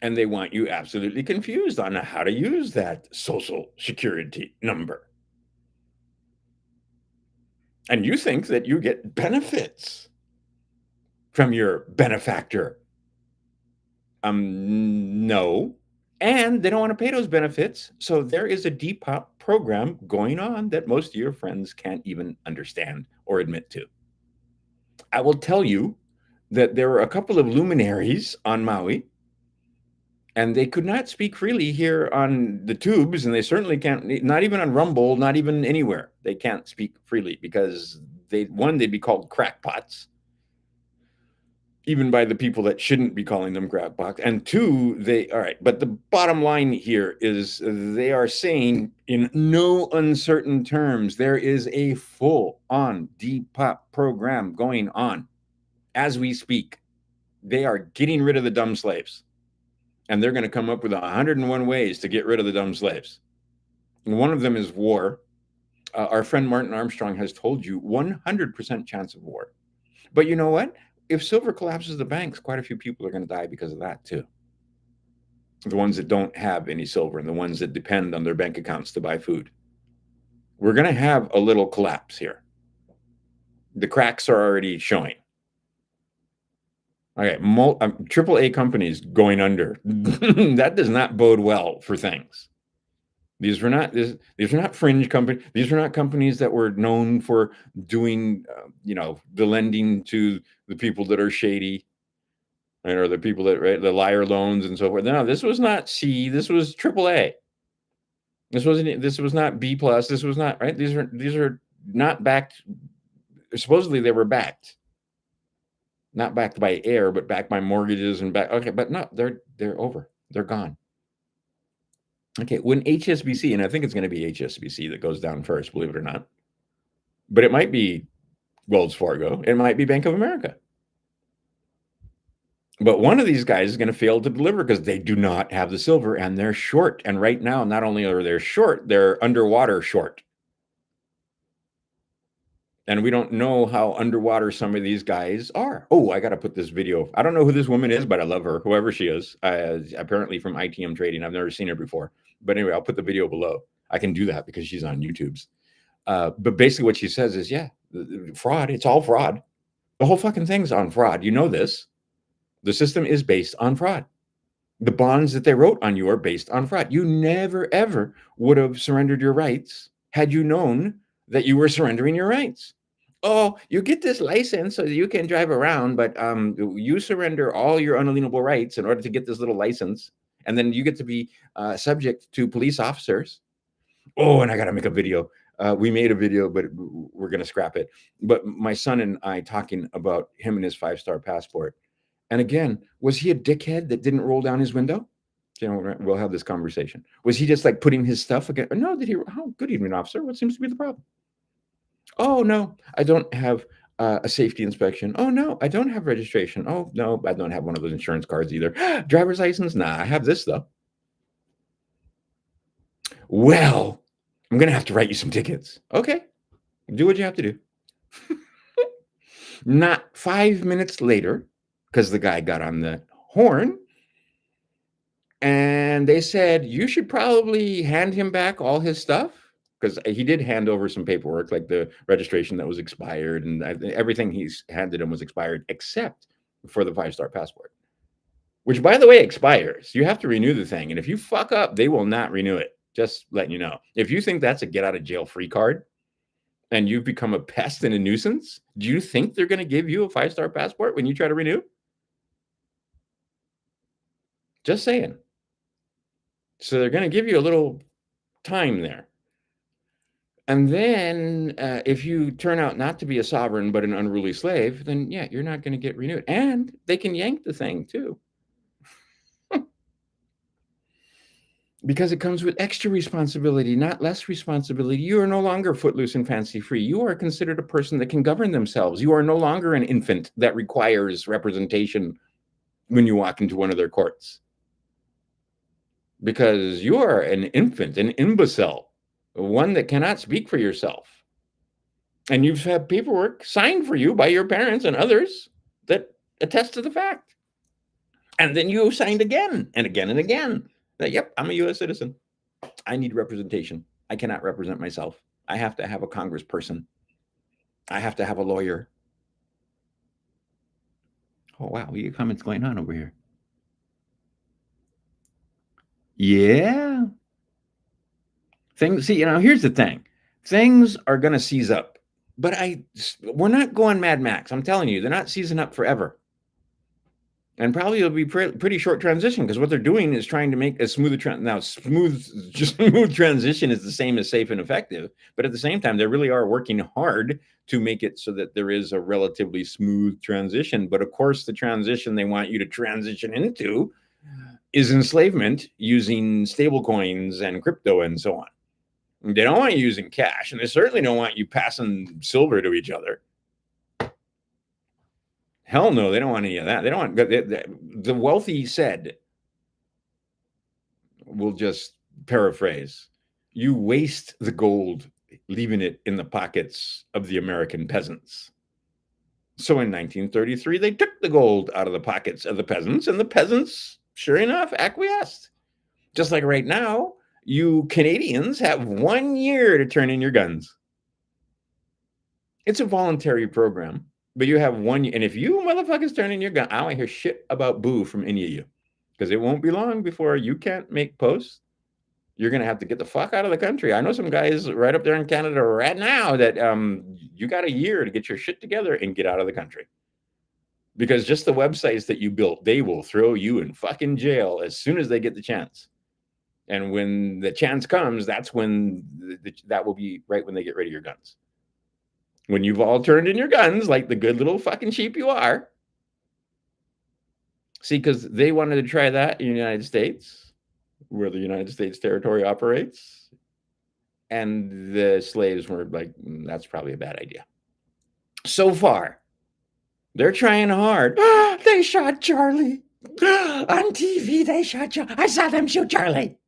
And they want you absolutely confused on how to use that social security number. And you think that you get benefits from your benefactor. No. And they don't want to pay those benefits. So there is a Depop program going on that most of your friends can't even understand or admit to. I will tell you that there were a couple of luminaries on Maui And they could not speak freely here on the tubes, and they certainly can't, not even on Rumble, not even anywhere. They can't speak freely because they'd be called crackpots, even by the people that shouldn't be calling them crackpots. And two, all right, but the bottom line here is they are saying in no uncertain terms, there is a full on Depop program going on as we speak. They are getting rid of the dumb slaves. And they're going to come up with 101 ways to get rid of the dumb slaves. And one of them is war. Our friend Martin Armstrong has told you 100% chance of war. But you know what? If silver collapses the banks, quite a few people are going to die because of that too. The ones that don't have any silver and the ones that depend on their bank accounts to buy food. We're going to have a little collapse here. The cracks are already showing. Okay, AAA companies going under. That does not bode well for things. These were not fringe companies. These were not companies that were known for doing, the lending to the people that are shady, right, or the people that the liar loans and so forth. No, this was not C. This was AAA. This was not B plus. This was not right. These are not backed. Supposedly they were backed. Not backed by air, but backed by mortgages and back. Okay, but no, they're over. They're gone. Okay, when HSBC, and I think it's going to be HSBC that goes down first, believe it or not, but it might be Wells Fargo. It might be Bank of America. But one of these guys is going to fail to deliver because they do not have the silver and they're short. And right now, not only are they short, they're underwater short. And we don't know how underwater some of these guys are. Oh, I got to put this video. I don't know who this woman is, but I love her, whoever she is. Apparently from ITM Trading. I've never seen her before. But anyway, I'll put the video below. I can do that because she's on YouTube's. But basically what she says is, fraud. It's all fraud. The whole fucking thing's on fraud. You know this. The system is based on fraud. The bonds that they wrote on you are based on fraud. You never, ever would have surrendered your rights had you known that you were surrendering your rights. Oh, you get this license so that you can drive around, but you surrender all your unalienable rights in order to get this little license, and then you get to be subject to police officers. Oh, and I got to make a video. We made a video, but we're going to scrap it. But my son and I talking about him and his 5-star passport. And again, was he a dickhead that didn't roll down his window? We'll have this conversation. Was he just like putting his stuff again? No, good evening, officer. What seems to be the problem? Oh, no, I don't have a safety inspection. Oh, no, I don't have registration. Oh, no, I don't have one of those insurance cards either. Driver's license? Nah, I have this, though. Well, I'm going to have to write you some tickets. Okay, do what you have to do. Not 5 minutes later, because the guy got on the horn, and they said, you should probably hand him back all his stuff. Because he did hand over some paperwork, like the registration that was expired, and everything he's handed him was expired, except for the 5-star passport, which, by the way, expires. You have to renew the thing. And if you fuck up, they will not renew it. Just letting you know. If you think that's a get out of jail free card and you've become a pest and a nuisance, do you think they're going to give you a 5-star passport when you try to renew? Just saying. So they're going to give you a little time there. And then if you turn out not to be a sovereign, but an unruly slave, then yeah, you're not going to get renewed. And they can yank the thing too. Because it comes with extra responsibility, not less responsibility. You are no longer footloose and fancy free. You are considered a person that can govern themselves. You are no longer an infant that requires representation when you walk into one of their courts. Because you are an infant, an imbecile. One that cannot speak for yourself. And you've had paperwork signed for you by your parents and others that attest to the fact. And then you signed again and again and again that, yep, I'm a U.S. citizen. I need representation. I cannot represent myself. I have to have a congressperson. I have to have a lawyer. Oh, wow. What are your comments going on over here? Yeah. Things, see, here's the thing. Things are going to seize up. But we're not going Mad Max. I'm telling you, they're not seizing up forever. And probably it'll be pretty short transition, because what they're doing is trying to make a smoother smooth transition is the same as safe and effective. But at the same time, they really are working hard to make it so that there is a relatively smooth transition. But of course, the transition they want you to transition into is enslavement using stable coins and crypto and so on. They don't want you using cash, and they certainly don't want you passing silver to each other. Hell no, they don't want any of that. They don't want the wealthy said, we'll just paraphrase, you waste the gold, leaving it in the pockets of the American peasants. So in 1933, they took the gold out of the pockets of the peasants, and the peasants, sure enough, acquiesced. Just like right now, you Canadians have 1 year to turn in your guns. It's a voluntary program, but you have 1 year. And if you motherfuckers turn in your gun, I don't hear shit about boo from any of you, because it won't be long before you can't make posts. You're going to have to get the fuck out of the country. I know some guys right up there in Canada right now that you got a year to get your shit together and get out of the country. Because just the websites that you built, they will throw you in fucking jail as soon as they get the chance. And when the chance comes, that's when that will be right when they get rid of your guns. When you've all turned in your guns, like the good little fucking sheep you are. See, because they wanted to try that in the United States, where the United States territory operates. And the slaves were like, that's probably a bad idea. So far, they're trying hard. They shot Charlie. On TV, they shot Charlie. I saw them shoot Charlie.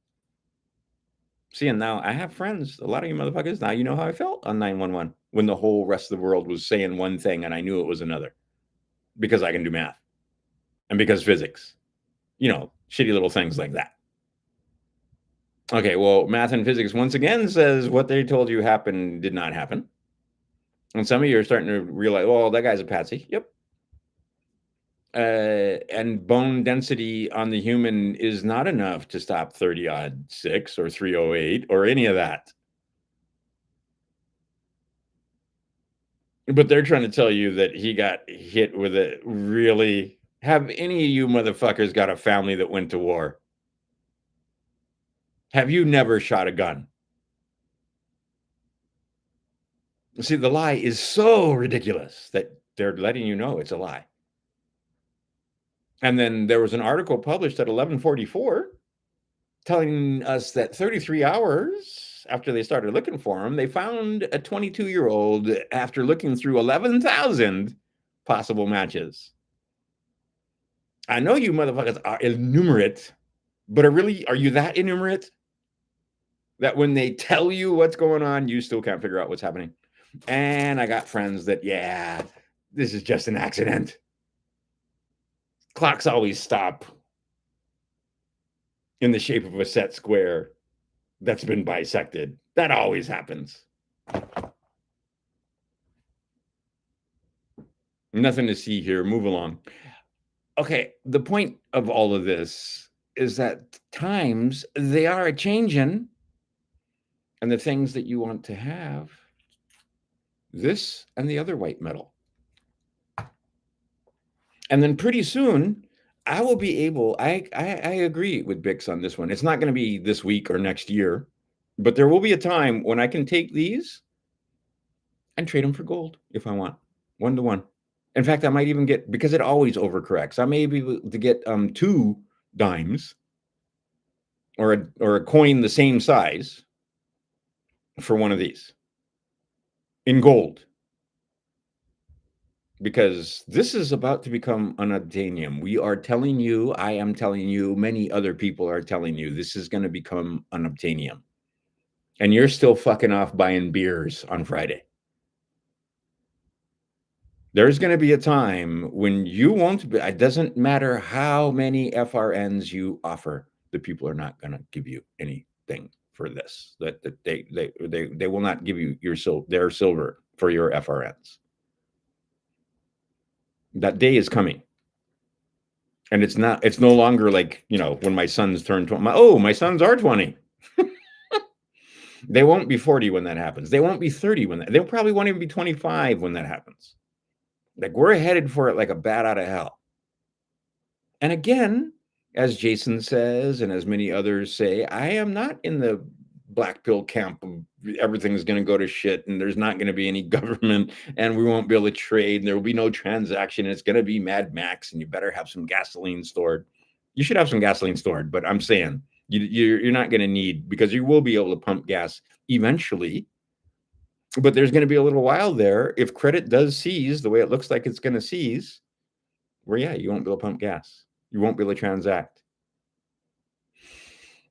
See, and now I have friends, a lot of you motherfuckers, now you know how I felt on 911 when the whole rest of the world was saying one thing and I knew it was another, because I can do math and because physics, shitty little things like that. Okay, well, math and physics once again says what they told you happened did not happen. And some of you are starting to realize, well, that guy's a patsy. Yep. And bone density on the human is not enough to stop 30-6 or 308 or any of that. But they're trying to tell you that he got hit with it. Really? Have any of you motherfuckers got a family that went to war? Have you never shot a gun? See, the lie is so ridiculous that they're letting you know it's a lie. And then there was an article published at 11:44 telling us that 33 hours after they started looking for him, they found a 22-year-old after looking through 11,000 possible matches. I know you motherfuckers are innumerate, but are you that innumerate that when they tell you what's going on, you still can't figure out what's happening? And I got friends that, yeah, this is just an accident. Clocks always stop in the shape of a set square that's been bisected. That always happens. Nothing to see here. Move along. Okay, the point of all of this is that times they are a-changing, and the things that you want to have, this and the other white metal. And then pretty soon, I will be able, I agree with Bix on this one. It's not going to be this week or next year, but there will be a time when I can take these and trade them for gold if I want, 1-to-1. In fact, I might even get, because it always overcorrects, I may be able to get 2 dimes or a coin the same size for one of these in gold. Because this is about to become unobtainium. We are telling you, I am telling you, many other people are telling you, this is going to become unobtainium. And you're still fucking off buying beers on Friday. There's going to be a time when you won't be, it doesn't matter how many FRNs you offer, the people are not going to give you anything for this. That they will not give you their silver for your FRNs. That day is coming. And it's no longer like, when my sons turn 20. My sons are 20. They won't be 40 when that happens. They won't be 30 they'll probably won't even be 25 when that happens. Like, we're headed for it like a bat out of hell. And again, as Jason says, and as many others say, I am not in the black pill camp of everything's going to go to shit and there's not going to be any government and we won't be able to trade and there will be no transaction. And it's going to be Mad Max and you better have some gasoline stored. You should have some gasoline stored, but I'm saying you're not going to need, because you will be able to pump gas eventually. But there's going to be a little while there if credit does seize the way it looks like it's going to seize, where, yeah, you won't be able to pump gas. You won't be able to transact.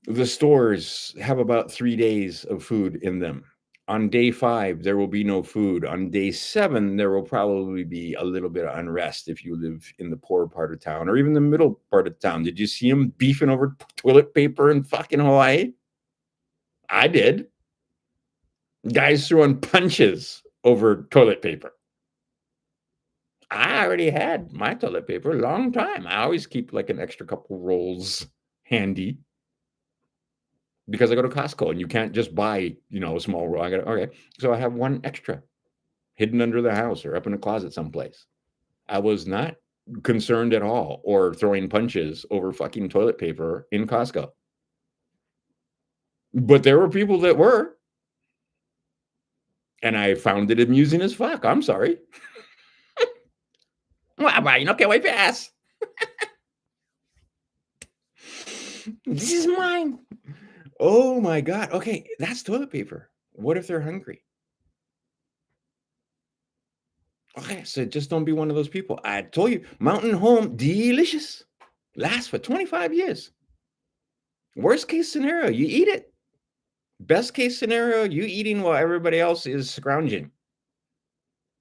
The stores have about 3 days of food in them. On day 5, there will be no food. On day 7, there will probably be a little bit of unrest if you live in the poor part of town or even the middle part of town. Did you see them beefing over toilet paper in fucking Hawaii? I did. Guys throwing punches over toilet paper. I already had my toilet paper a long time. I always keep like an extra couple rolls handy because I go to Costco and you can't just buy, a small roll. Okay. So I have one extra hidden under the house or up in a closet someplace. I was not concerned at all or throwing punches over fucking toilet paper in Costco. But there were people that were. And I found it amusing as fuck. I'm sorry. Well, you know, can't wait for ass. This is mine. Oh my God. Okay, that's toilet paper. What if they're hungry? Okay, so just don't be one of those people. I told you, Mountain Home, delicious. Lasts for 25 years. Worst case scenario, you eat it. Best case scenario, you eating while everybody else is scrounging.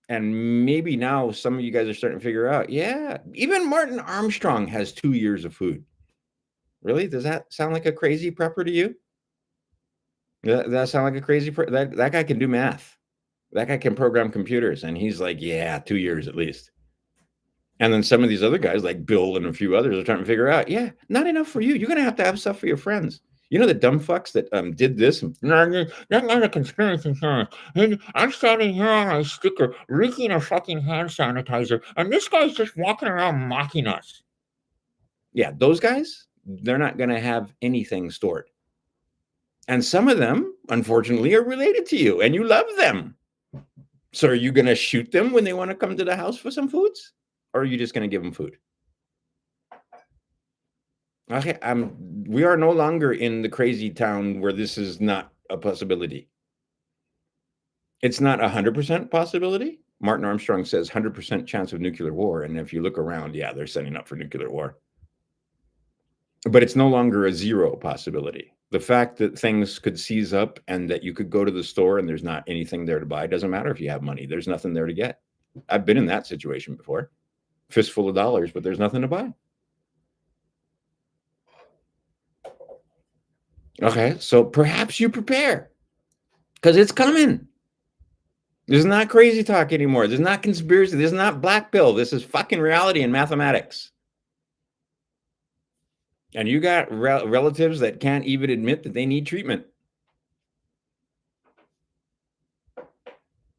And maybe now some of you guys are starting to figure out, yeah, even Martin Armstrong has 2 years of food. Really? Does that sound like a crazy prepper to you? That sound like a crazy that guy can do math. That guy can program computers, and he's like, yeah, 2 years at least. And then some of these other guys, like Bill and a few others, are trying to figure out, yeah, not enough for you. You're gonna have to have stuff for your friends. You know the dumb fucks that did this? That's not a conspiracy theory. I'm standing here on a sticker, leaking a fucking hand sanitizer, and this guy's just walking around mocking us. Yeah, those guys, they're not gonna have anything stored. And some of them, unfortunately, are related to you, and you love them. So are you gonna shoot them when they want to come to the house for some foods? Or are you just gonna give them food? Okay, we are no longer in the crazy town where this is not a possibility. It's not 100% possibility. Martin Armstrong says 100% chance of nuclear war. And if you look around, yeah, they're setting up for nuclear war. But it's no longer a zero possibility. The fact that things could seize up and that you could go to the store and there's not anything there to buy doesn't matter if you have money. There's nothing there to get. I've been in that situation before. Fistful of dollars, but there's nothing to buy. Okay, so perhaps you prepare because it's coming. This is not crazy talk anymore. This is not conspiracy. This is not black pill. This is fucking reality and mathematics. And you got relatives that can't even admit that they need treatment.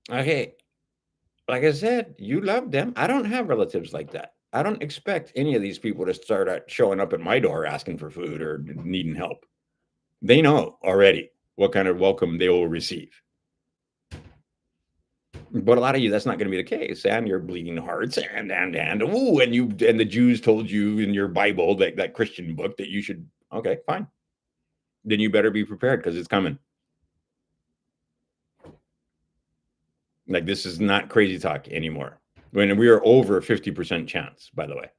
Okay, like I said, you love them. I don't have relatives like that. I don't expect any of these people to start showing up at my door asking for food or needing help. They know already what kind of welcome they will receive. But a lot of you, that's not going to be the case, and you're bleeding hearts, and the Jews told you in your Bible, that Christian book, that you should. Okay, fine. Then you better be prepared because it's coming. Like, this is not crazy talk anymore. When we are over 50% chance, by the way.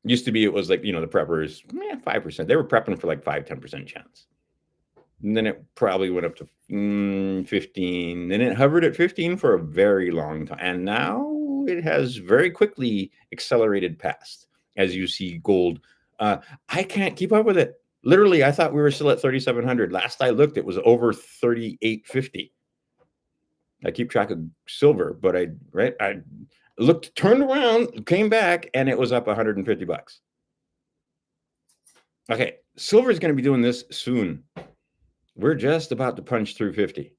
Used to be, it was like, the preppers, 5%. They were prepping for like 5-10% chance. And then it probably went up to 15. Then it hovered at 15 for a very long time. And now it has very quickly accelerated past, as you see gold. I can't keep up with it. Literally, I thought we were still at 3,700. Last I looked, it was over 3,850. I keep track of silver, but I looked, turned around, came back, and it was up $150. Okay, silver is going to be doing this soon. We're just about to punch through 50,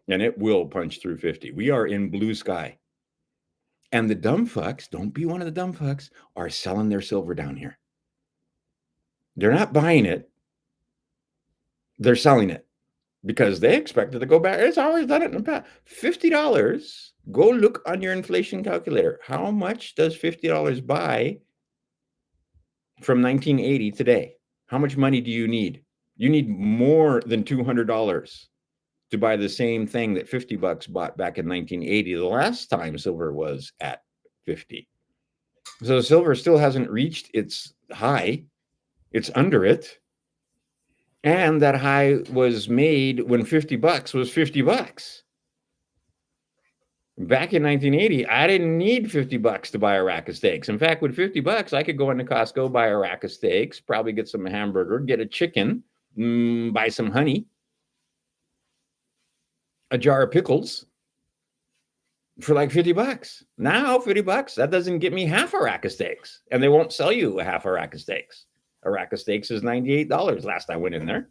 and it will punch through 50. We are in blue sky. And the dumb fucks, don't be one of the dumb fucks, are selling their silver down here. They're not buying it. They're selling it because they expect it to go back. It's always done it in the past. $50. Go look on your inflation calculator. How much does $50 buy from 1980 today? How much money do you need? You need more than $200 to buy the same thing that $50 bought back in 1980, the last time silver was at 50. So silver still hasn't reached its high. It's under it. And that high was made when $50 was $50. Back in 1980, I didn't need $50 to buy a rack of steaks. In fact, with $50, I could go into Costco, buy a rack of steaks, probably get some hamburger, get a chicken, buy some honey, a jar of pickles for like $50. Now, $50, that doesn't get me half a rack of steaks. And they won't sell you a half a rack of steaks. A rack of steaks is $98 last I went in there.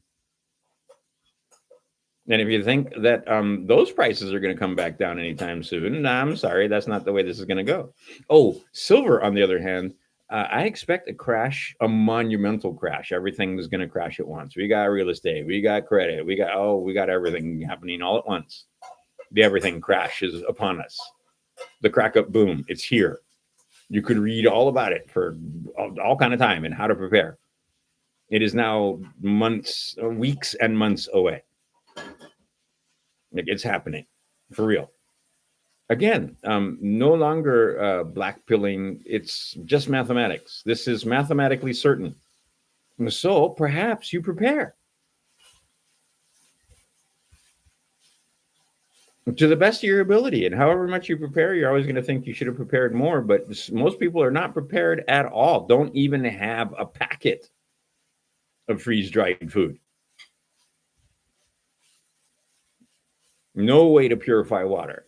And if you think that those prices are going to come back down anytime soon, I'm sorry, that's not the way this is going to go. Oh, silver, on the other hand, I expect a crash, a monumental crash. Everything is going to crash at once. We got real estate, we got credit, we got everything happening all at once. The everything crash is upon us. The crack up boom, it's here. You could read all about it for all kind of time and how to prepare. It is now months, weeks and months away. It's happening for real. Again, no longer black pilling. It's just mathematics. This is mathematically certain. So perhaps you prepare to the best of your ability. And however much you prepare, you're always going to think you should have prepared more. But most people are not prepared at all. Don't even have a packet of freeze-dried food. No way to purify water.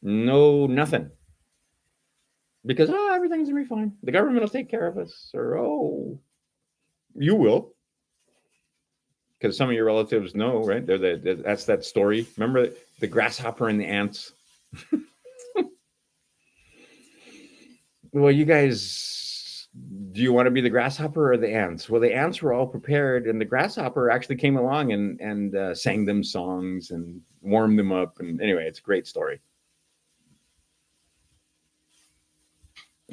No, nothing. Because, everything's going to be fine. The government will take care of us. Or, you will. Because some of your relatives know, right? That's that story. Remember the grasshopper and the ants? Well, you guys, do you want to be the grasshopper or the ants? Well, the ants were all prepared, and the grasshopper actually came along and sang them songs and warmed them up. And anyway, it's a great story.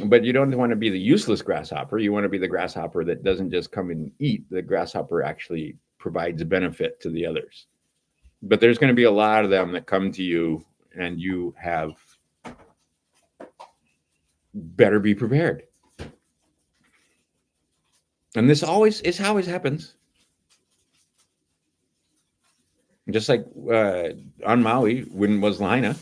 But you don't want to be the useless grasshopper. You want to be the grasshopper that doesn't just come and eat. The grasshopper actually provides a benefit to the others. But there's going to be a lot of them that come to you, and you have better be prepared. And this always happens. Just like on Maui, when it was Lahaina,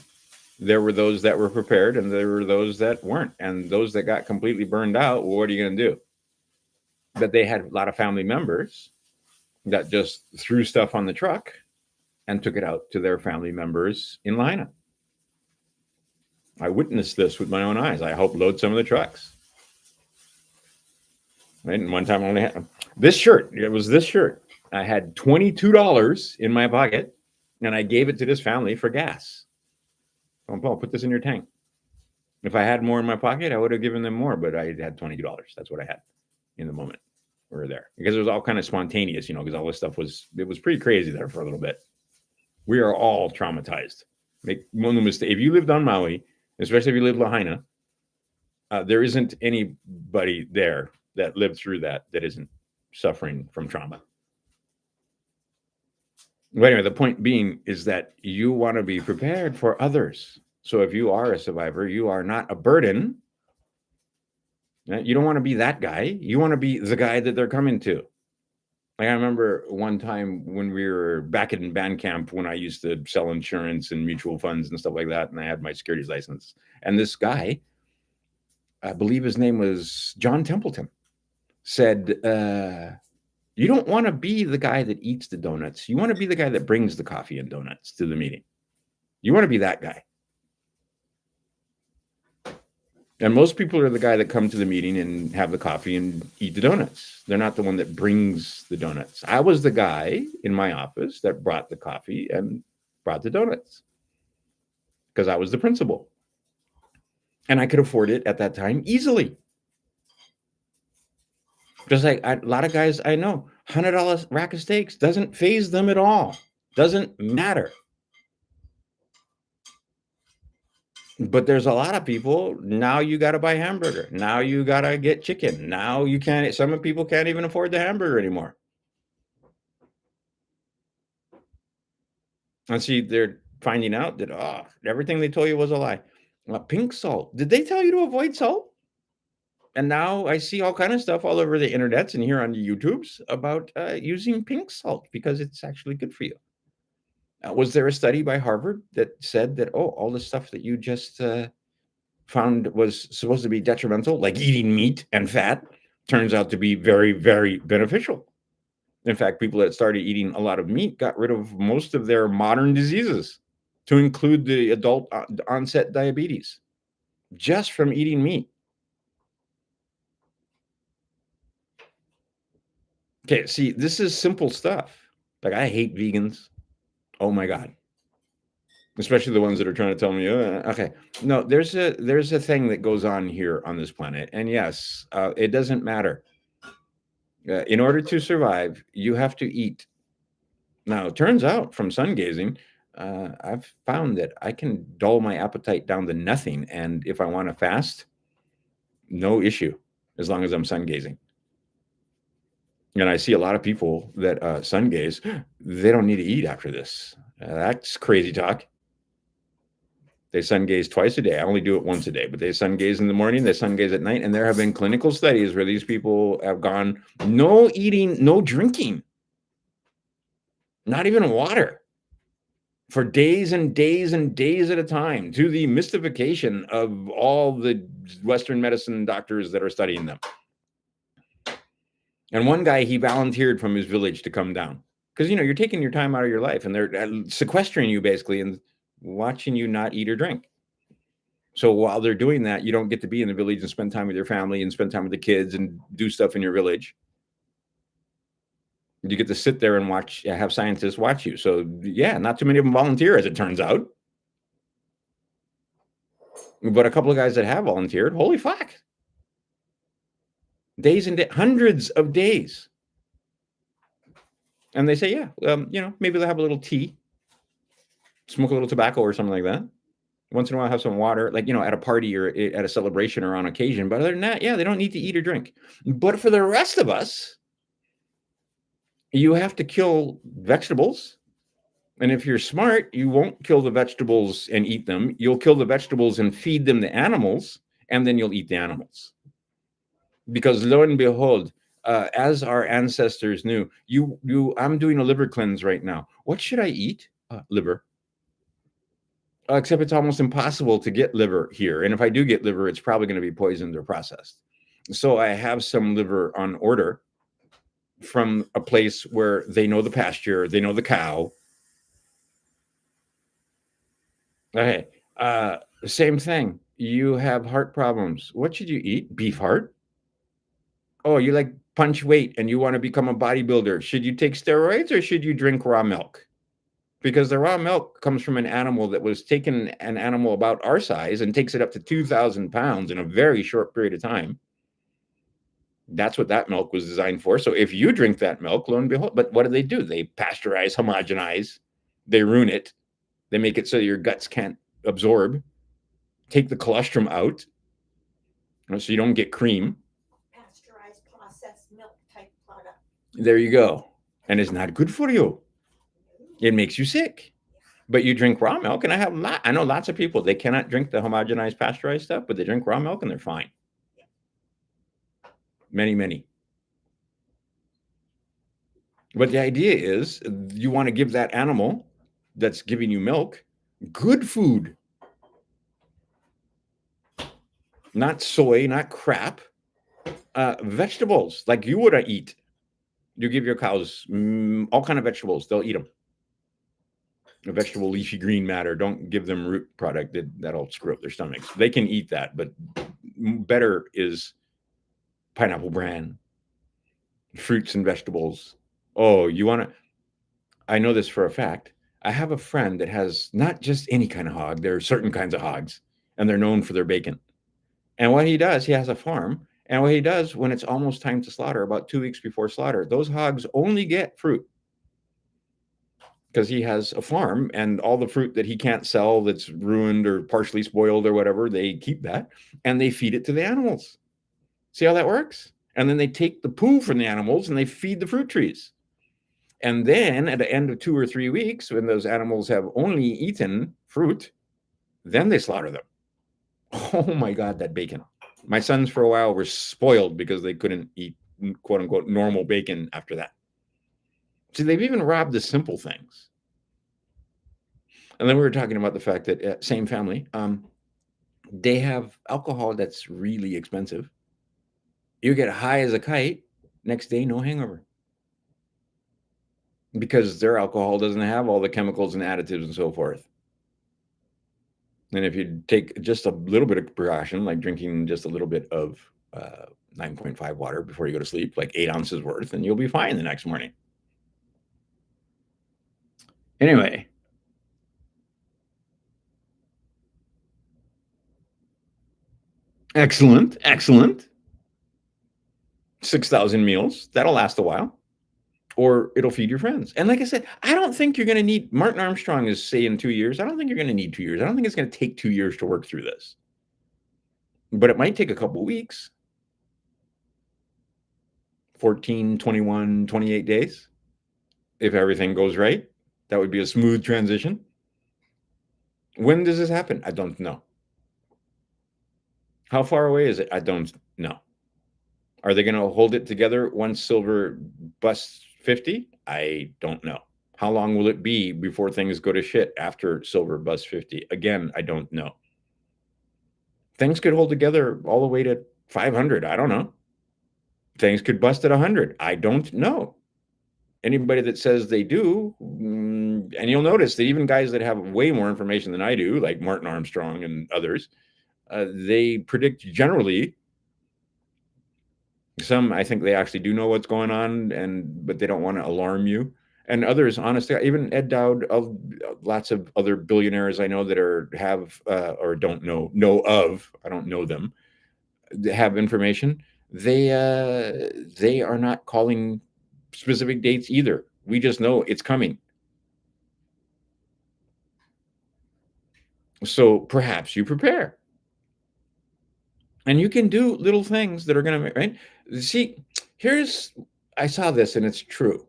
there were those that were prepared and there were those that weren't. And those that got completely burned out, well, what are you going to do? But they had a lot of family members that just threw stuff on the truck and took it out to their family members in Lahaina. I witnessed this with my own eyes. I helped load some of the trucks. Right? And one time I only had this shirt. It was this shirt. I had $22 in my pocket, and I gave it to this family for gas. Oh, Paul, put this in your tank. If I had more in my pocket, I would have given them more, but I had $22. That's what I had in the moment we were there. Because it was all kind of spontaneous, because all this stuff was pretty crazy there for a little bit. We are all traumatized. Make one mistake. If you lived on Maui, especially if you lived Lahaina, there isn't anybody there that lived through that isn't suffering from trauma. But anyway, the point being is that you want to be prepared for others. So if you are a survivor, you are not a burden. You don't want to be that guy. You want to be the guy that they're coming to. Like I remember one time when we were back in band camp, when I used to sell insurance and mutual funds and stuff like that, and I had my securities license. And this guy, I believe his name was John Templeton, said, you don't want to be the guy that eats the donuts. You want to be the guy that brings the coffee and donuts to the meeting. You want to be that guy. And most people are the guy that come to the meeting and have the coffee and eat the donuts. They're not the one that brings the donuts. I was the guy in my office that brought the coffee and brought the donuts because I was the principal. And I could afford it at that time easily. Just like a lot of guys I know, $100 rack of steaks doesn't phase them at all. Doesn't matter. But there's a lot of people now. You got to buy hamburger. Now you got to get chicken. Now you can't. Some people can't even afford the hamburger anymore. And see, they're finding out that everything they told you was a lie. Pink salt. Did they tell you to avoid salt? And now I see all kind of stuff all over the internets and here on the YouTubes about using pink salt because it's actually good for you. Was there a study by Harvard that said that all the stuff that you just found was supposed to be detrimental, like eating meat and fat, turns out to be very, very beneficial? In fact, people that started eating a lot of meat got rid of most of their modern diseases, to include the adult onset diabetes, just from eating meat. Okay, see, this is simple stuff. Like, I hate vegans. Oh my God. Especially the ones that are trying to tell me, okay, no, there's a thing that goes on here on this planet. And yes, it doesn't matter. In order to survive, you have to eat. Now, it turns out from sun gazing, I've found that I can dull my appetite down to nothing. And if I want to fast, no issue, as long as I'm sun gazing. And I see a lot of people that sun gaze, they don't need to eat after this. That's crazy talk. They sun gaze twice a day. I only do it once a day, but they sun gaze in the morning, they sun gaze at night. And there have been clinical studies where these people have gone, no eating, no drinking, not even water, for days and days and days at a time, to the mystification of all the Western medicine doctors that are studying them. And one guy, he volunteered from his village to come down because, you're taking your time out of your life and they're sequestering you basically and watching you not eat or drink. So while they're doing that, you don't get to be in the village and spend time with your family and spend time with the kids and do stuff in your village. You get to sit there and watch, have scientists watch you. So yeah, not too many of them volunteer, as it turns out. But a couple of guys that have volunteered, holy fuck. Days and hundreds of days. And they say, yeah, maybe they'll have a little tea, smoke a little tobacco or something like that. Once in a while, have some water, like, at a party or at a celebration or on occasion. But other than that, yeah, they don't need to eat or drink. But for the rest of us, you have to kill vegetables. And if you're smart, you won't kill the vegetables and eat them. You'll kill the vegetables and feed them to animals, and then you'll eat the animals. Because lo and behold, as our ancestors knew, I'm doing a liver cleanse right now. What should I eat? Liver. Except it's almost impossible to get liver here. And if I do get liver, it's probably going to be poisoned or processed. So I have some liver on order from a place where they know the pasture, they know the cow. Okay. Same thing. You have heart problems. What should you eat? Beef heart? Oh, you like punch weight and you want to become a bodybuilder. Should you take steroids or should you drink raw milk? Because the raw milk comes from an animal that was taken, an animal about our size, and takes it up to 2,000 pounds in a very short period of time. That's what that milk was designed for. So if you drink that milk, lo and behold, but what do? They pasteurize, homogenize, they ruin it. They make it so your guts can't absorb, take the colostrum out, so you don't get cream. Pasteurized processed milk type product. There you go. And it's not good for you. It makes you sick. But you drink raw milk, and I know lots of people, they cannot drink the homogenized pasteurized stuff, but they drink raw milk and they're fine. Many, many. But the idea is you want to give that animal that's giving you milk good food. Not soy, not crap. Vegetables like you would eat. You give your cows all kind of vegetables. They'll eat them. A vegetable leafy green matter. Don't give them root product. That'll screw up their stomachs. They can eat that, but better is pineapple bran, fruits and vegetables. Oh, you want to? I know this for a fact. I have a friend that has not just any kind of hog. There are certain kinds of hogs, and they're known for their bacon. And what he does, he has a farm. And what he does when it's almost time to slaughter, about 2 weeks before slaughter, those hogs only get fruit because he has a farm, and all the fruit that he can't sell that's ruined or partially spoiled or whatever, they keep that and they feed it to the animals. See how that works? And then they take the poo from the animals and they feed the fruit trees. And then at the end of 2 or 3 weeks, when those animals have only eaten fruit, then they slaughter them. Oh my God, that bacon. My sons for a while were spoiled because they couldn't eat quote unquote normal bacon after that. See, they've even robbed the simple things. And then we were talking about the fact that same family, they have alcohol that's really expensive. You get high as a kite, next day, no hangover. Because their alcohol doesn't have all the chemicals and additives and so forth. And if you take just a little bit of precaution, like drinking just a little bit of 9.5 water before you go to sleep, like 8 ounces worth, and you'll be fine the next morning. Anyway. Excellent. 6,000 meals. That'll last a while. Or it'll feed your friends. And like I said, I don't think you're going to need, Martin Armstrong is saying 2 years. I don't think you're going to need 2 years. I don't think it's going to take 2 years to work through this. But it might take a couple weeks. 14, 21, 28 days. If everything goes right, that would be a smooth transition. When does this happen? I don't know. How far away is it? I don't know. Are they going to hold it together once silver busts 50? I don't know. How long will it be before things go to shit after silver busts 50? Again, I don't know. Things could hold together all the way to 500. I don't know. Things could bust at 100. I don't know. Anybody that says they do, and you'll notice that even guys that have way more information than I do, like Martin Armstrong and others, they predict generally. Some, I think they actually do know what's going on, but they don't want to alarm you. And others, honestly, even Ed Dowd, lots of other billionaires I know that have or don't know of. I don't know them. Have information. They are not calling specific dates either. We just know it's coming. So perhaps you prepare. And you can do little things that are going to, right? See, I saw this and it's true.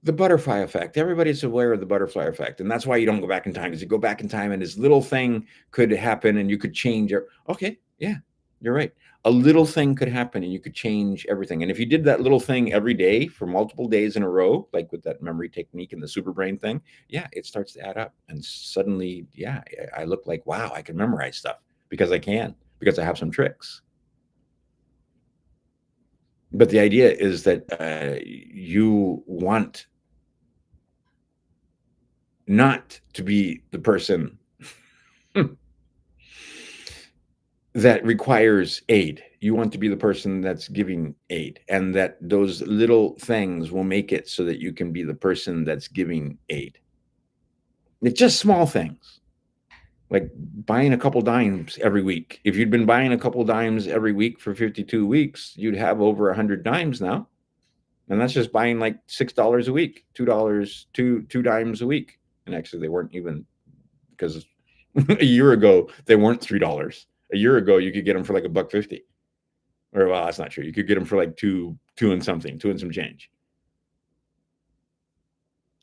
The butterfly effect. Everybody's aware of the butterfly effect. And that's why you don't go back in time, because you go back in time and this little thing could happen and you could change it. Okay, yeah, you're right. A little thing could happen and you could change everything. And if you did that little thing every day for multiple days in a row, like with that memory technique and the super brain thing, yeah, it starts to add up. And suddenly, yeah, I look like, wow, I can memorize stuff because I have some tricks. But the idea is that you want not to be the person that requires aid. You want to be the person that's giving aid, and that those little things will make it so that you can be the person that's giving aid. It's just small things, like buying a couple dimes every week. If you'd been buying a couple dimes every week for 52 weeks, you'd have over 100 dimes now. And that's just buying like $6 a week, $2, two dimes a week. And actually, they weren't even, because a year ago they weren't $3. A year ago, you could get them for like $1.50. Or well, that's not true. You could get them for like two and some change.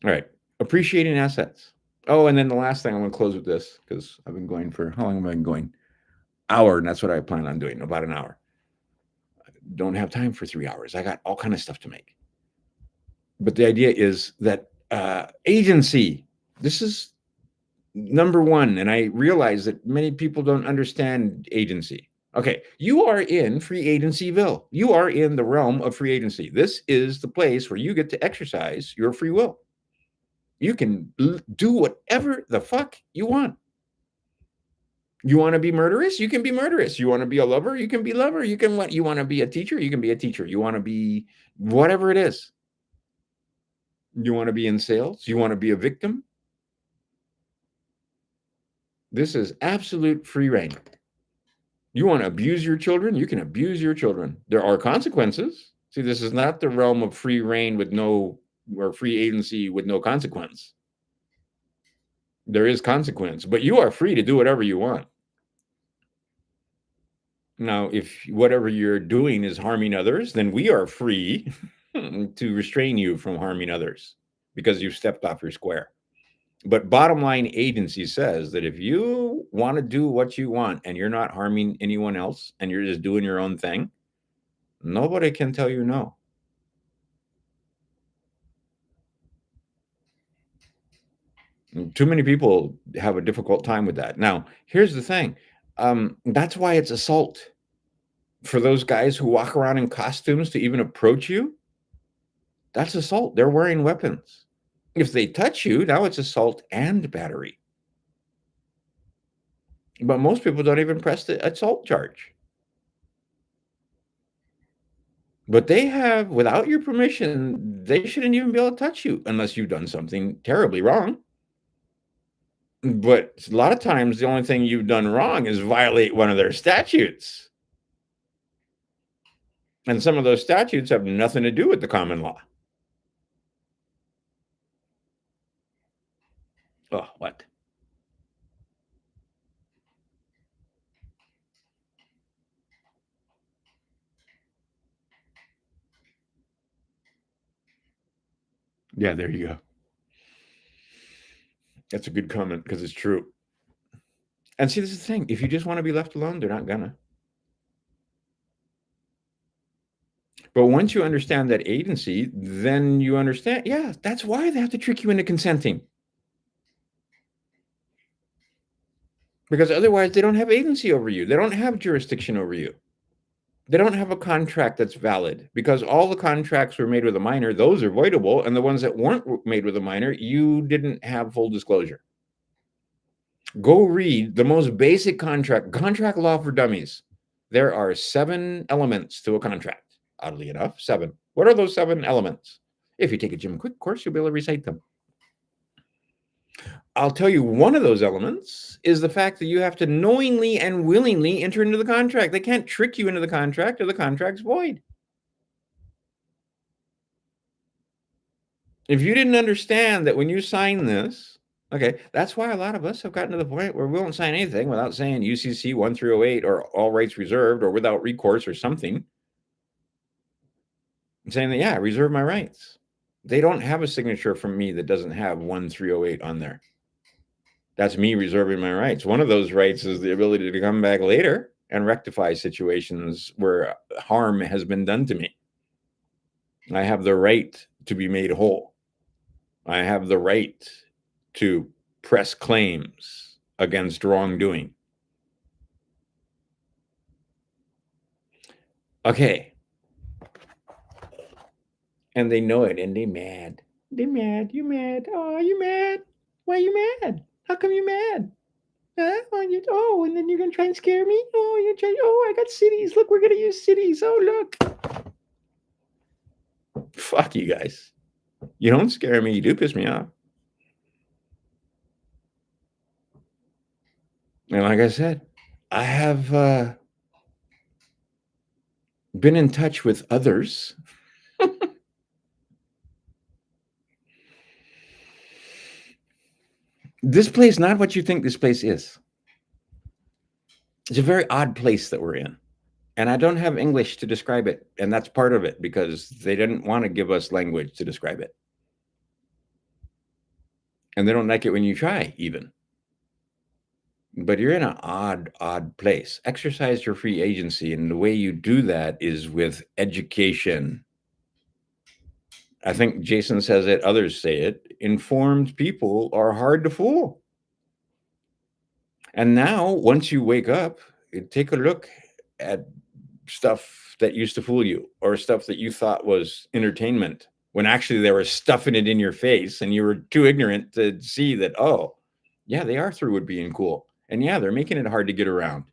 All right, appreciating assets. Oh, and then the last thing, I'm going to close with this because I've been going for, how long have I been going? Hour, and that's what I plan on doing, about an hour. I don't have time for 3 hours. I got all kind of stuff to make. But the idea is that agency, this is number one. And I realize that many people don't understand agency. Okay, you are in free agencyville. You are in the realm of free agency. This is the place where you get to exercise your free will. You can do whatever the fuck you want. You want to be murderous? You can be murderous. You want to be a lover? You can be lover. You want to be a teacher? You can be a teacher. You want to be whatever it is. You want to be in sales? You want to be a victim? This is absolute free reign. You want to abuse your children? You can abuse your children. There are consequences. See, this is not the realm of free reign with no, or free agency with no consequence. There is consequence, but you are free to do whatever you want. Now, if whatever you're doing is harming others, then we are free to restrain you from harming others because you've stepped off your square. But bottom line, agency says that if you want to do what you want and you're not harming anyone else and you're just doing your own thing, nobody can tell you no. Too many people have a difficult time with that. Now, here's the thing. That's why it's assault. For those guys who walk around in costumes to even approach you, that's assault. They're wearing weapons. If they touch you, now it's assault and battery. But most people don't even press the assault charge. But they have, without your permission, they shouldn't even be able to touch you unless you've done something terribly wrong. But a lot of times, the only thing you've done wrong is violate one of their statutes. And some of those statutes have nothing to do with the common law. Oh, what? Yeah, there you go. That's a good comment because it's true. And see, this is the thing. If you just want to be left alone, they're not gonna. But once you understand that agency, then you understand, yeah, that's why they have to trick you into consenting. Because otherwise, they don't have agency over you. They don't have jurisdiction over you. They don't have a contract that's valid because all the contracts were made with a minor. Those are voidable. And the ones that weren't made with a minor, you didn't have full disclosure. Go read the most basic contract law for dummies. There are 7 elements to a contract. Oddly enough, 7. What are those 7 elements? If you take a Jim Quick course, you'll be able to recite them. I'll tell you, one of those elements is the fact that you have to knowingly and willingly enter into the contract. They can't trick you into the contract or the contract's void. If you didn't understand that when you sign this, okay, that's why a lot of us have gotten to the point where we won't sign anything without saying UCC 1308 or all rights reserved or without recourse or something. And saying that, yeah, I reserve my rights. They don't have a signature from me that doesn't have 1308 on there. That's me reserving my rights. One of those rights is the ability to come back later and rectify situations where harm has been done to me. I have the right to be made whole. I have the right to press claims against wrongdoing. Okay. And they know it and they mad. They mad. You mad. Oh, you mad. Why you mad? How come you mad? Huh? Oh, and then you're going to try and scare me? Oh, you're trying, oh, I got cities. Look, we're going to use cities. Oh, look. Fuck you guys. You don't scare me. You do piss me off. And like I said, I have been in touch with others. This place, not what you think this place is. It's a very odd place that we're in. And I don't have English to describe it. And that's part of it because they didn't want to give us language to describe it. And they don't like it when you try, even. But you're in an odd place. Exercise your free agency. And the way you do that is with education. I think Jason says it, others say it. Informed people are hard to fool. And now, once you wake up, take a look at stuff that used to fool you or stuff that you thought was entertainment when actually they were stuffing it in your face and you were too ignorant to see that, oh, yeah, they are through with being cool. And yeah, they're making it hard to get around.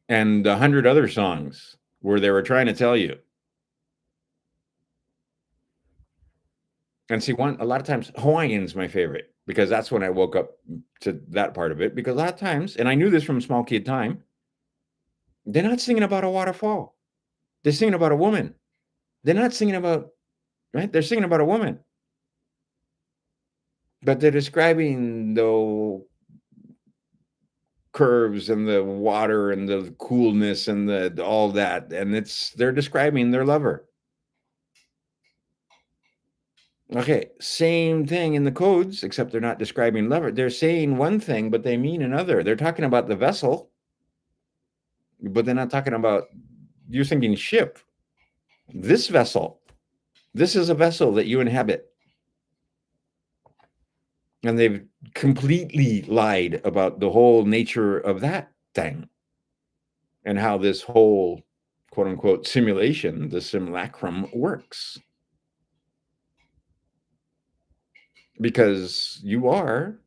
And 100 other songs where they were trying to tell you. And see, a lot of times, Hawaiian's my favorite. because that's when I woke up to that part of it. Because a lot of times, and I knew this from small kid time, they're not singing about a waterfall. They're singing about a woman. They're not singing about, right? They're singing about a woman, but they're describing the curves and the water and the coolness and the all that, and they're describing their lover. Okay, same thing in the codes, except they're not describing lover. They're saying one thing, but they mean another. They're talking about the vessel, but they're not talking about, you're thinking ship. This vessel, this is a vessel that you inhabit. And they've completely lied about the whole nature of that thing and how this whole quote unquote simulation, the simulacrum, works. Because you are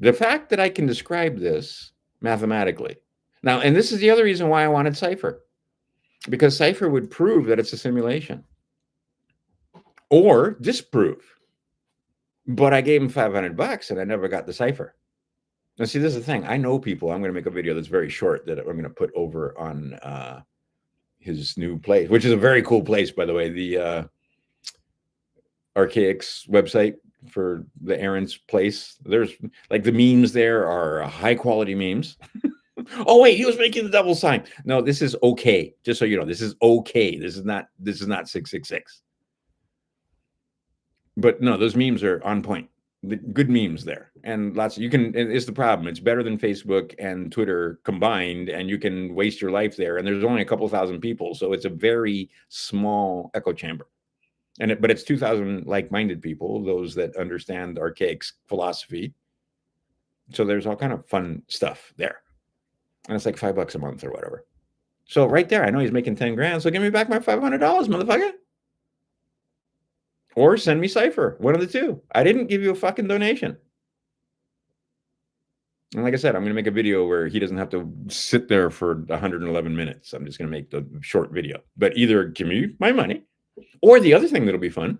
the fact that I can describe this mathematically. Now, and this is the other reason why I wanted Cypher, because Cypher would prove that it's a simulation or disprove. But I gave him $500 and I never got the Cypher. Now, see, this is the thing. I know people. I'm going to make a video that's very short that I'm going to put over on his new place, which is a very cool place, by the way. The Archaics website for the Aaron's place. There's like the memes there are high quality memes. Oh wait, he was making the double sign. No, this is okay. Just so you know, this is okay. This is not 666. But no, those memes are on point. The good memes there, and lots. You can. It's the problem. It's better than Facebook and Twitter combined, and you can waste your life there. And there's only a couple thousand people, so it's a very small echo chamber. But it's 2,000 like-minded people, those that understand archaic philosophy. So there's all kind of fun stuff there, and it's like $5 a month or whatever. So right there, I know he's making 10 grand. So give me back my $500, motherfucker. Or send me Cypher, one of the two. I didn't give you a fucking donation. And like I said, I'm going to make a video where he doesn't have to sit there for 111 minutes. I'm just going to make the short video. But either give me my money, or the other thing that'll be fun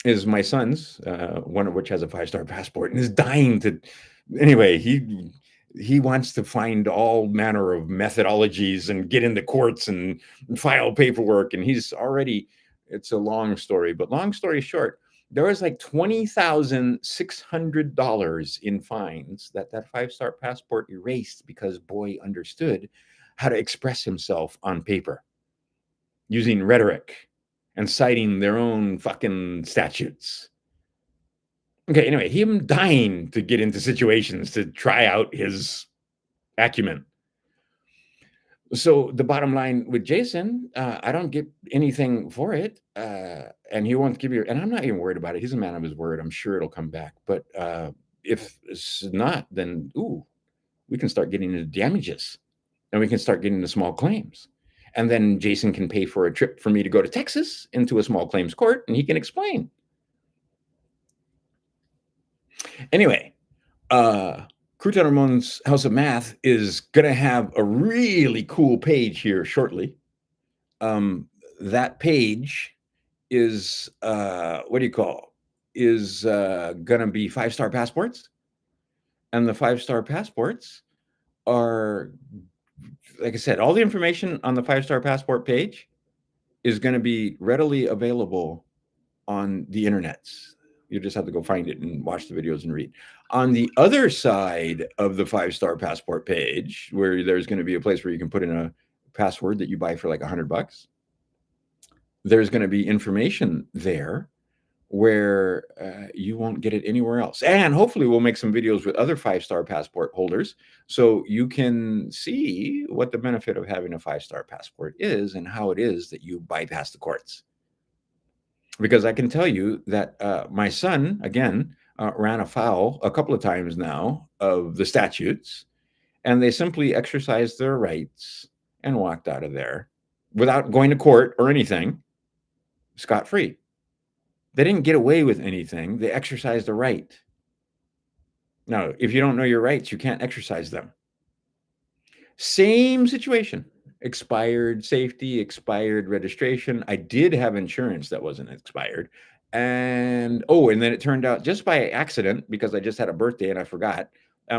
is my son's, one of which has a 5-star passport and is dying to. Anyway, he wants to find all manner of methodologies and get into courts and file paperwork. And he's already. It's a long story, but long story short, there was like $20,600 in fines that 5-star passport erased because boy understood how to express himself on paper using rhetoric and citing their own fucking statutes. Okay, anyway, him dying to get into situations to try out his acumen. So the bottom line with Jason, I don't get anything for it, and he won't give you. And I'm not even worried about it. He's a man of his word. I'm sure it'll come back. But if it's not, then we can start getting into damages, and we can start getting into small claims, and then Jason can pay for a trip for me to go to Texas into a small claims court, and he can explain. Anyway, Crouton Ramon's House of Math is going to have a really cool page here shortly. That page is, what do you call, is going to be 5-star passports. And the 5-star passports are, like I said, all the information on the 5-star passport page is going to be readily available on the internets. You just have to go find it and watch the videos and read. On the other side of the 5-star passport page, where there's going to be a place where you can put in a password that you buy for like $100, there's going to be information there where you won't get it anywhere else. And hopefully we'll make some videos with other 5-star passport holders so you can see what the benefit of having a 5-star passport is and how it is that you bypass the courts. Because I can tell you that my son, again, ran afoul a couple of times now of the statutes, and they simply exercised their rights and walked out of there without going to court or anything, scot-free. They didn't get away with anything. They exercised a right. Now, if you don't know your rights, you can't exercise them. Same situation. Expired safety, expired registration. I did have insurance that wasn't expired, And and then it turned out just by accident, because I just had a birthday and I forgot,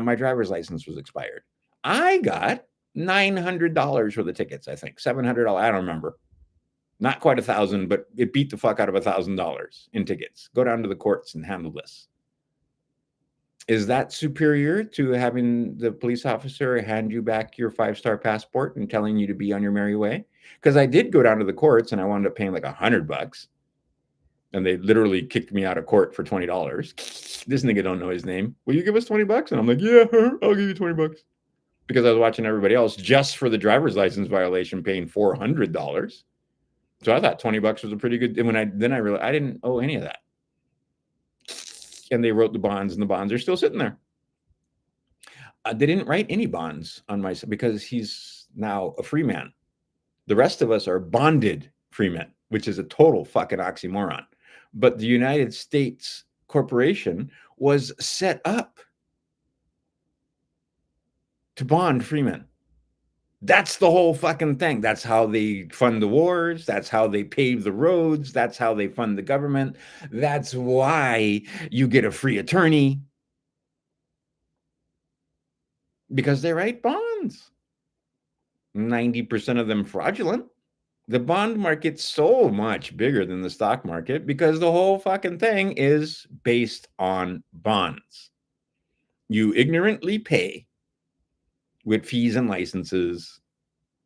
my driver's license was expired. I got $900 for the tickets, I think $700. I don't remember. Not quite 1,000, but it beat the fuck out of $1,000 in tickets. Go down to the courts and handle this. Is that superior to having the police officer hand you back your 5-star passport and telling you to be on your merry way? Because I did go down to the courts and I wound up paying like $100, and they literally kicked me out of court for $20. This nigga don't know his name. Will you give us $20? And I'm like, yeah, I'll give you $20, because I was watching everybody else just for the driver's license violation paying $400. So I thought $20 was a pretty good. And then I realized I didn't owe any of that. And they wrote the bonds, and the bonds are still sitting there. They didn't write any bonds on my, because he's now a free man. The rest of us are bonded free men, which is a total fucking oxymoron. But the United States corporation was set up to bond free men. That's the whole fucking thing. That's how they fund the wars. That's how they pave the roads. That's how they fund the government. That's why you get a free attorney, because they write bonds. 90% of them fraudulent. The bond market's so much bigger than the stock market because the whole fucking thing is based on bonds. You ignorantly pay with fees and licenses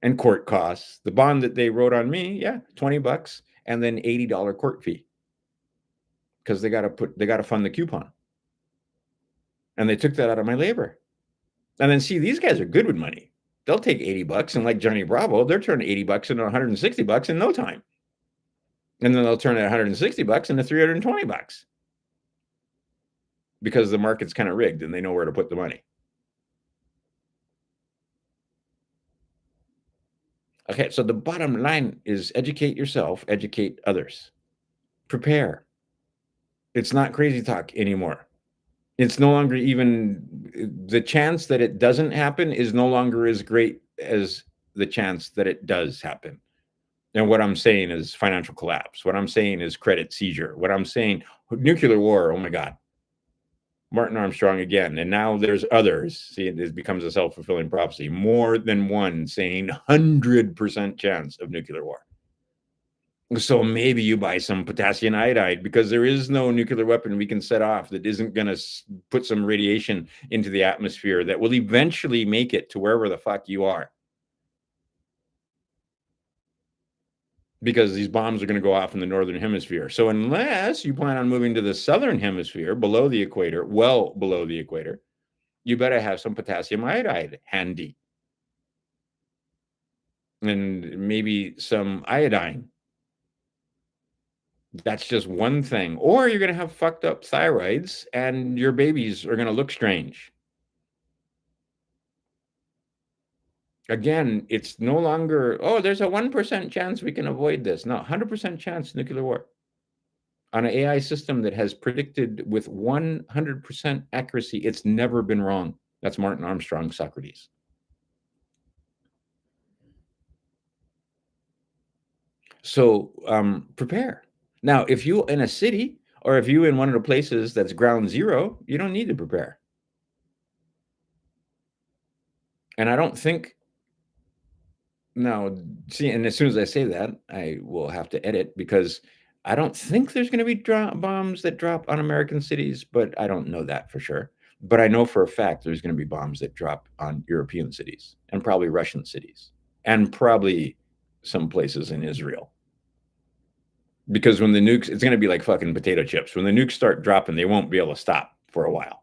and court costs. The bond that they wrote on me, $20, and then $80 court fee, because they got to fund the coupon. And they took that out of my labor. And then see, these guys are good with money. They'll take $80, and like Johnny Bravo, they're turning $80 into $160 in no time. And then they'll turn $160 into $320, because the market's kind of rigged and they know where to put the money. Okay, so the bottom line is educate yourself, educate others, prepare. It's not crazy talk anymore. It's no longer even, the chance that it doesn't happen is no longer as great as the chance that it does happen. And what I'm saying is financial collapse. What I'm saying is credit seizure. What I'm saying, nuclear war, oh my God. Martin Armstrong again. And now there's others. See, it becomes a self-fulfilling prophecy. More than one saying 100% chance of nuclear war. So maybe you buy some potassium iodide, because there is no nuclear weapon we can set off that isn't going to put some radiation into the atmosphere that will eventually make it to wherever the fuck you are. Because these bombs are going to go off in the northern hemisphere. So unless you plan on moving to the southern hemisphere, below the equator, well below the equator, you better have some potassium iodide handy. And maybe some iodine. That's just one thing. Or you're going to have fucked up thyroids and your babies are going to look strange. Again, it's no longer, there's a 1% chance we can avoid this. No, 100% chance nuclear war. On an AI system that has predicted with 100% accuracy, it's never been wrong. That's Martin Armstrong, Socrates. So prepare. Now, if you in a city, or if you in one of the places that's ground zero, you don't need to prepare. And I don't think, now, see, and as soon as I say that, I will have to edit, because I don't think there's going to be bombs that drop on American cities, but I don't know that for sure. But I know for a fact there's going to be bombs that drop on European cities, and probably Russian cities, and probably some places in Israel. Because when the nukes, it's going to be like fucking potato chips. When the nukes start dropping, they won't be able to stop for a while.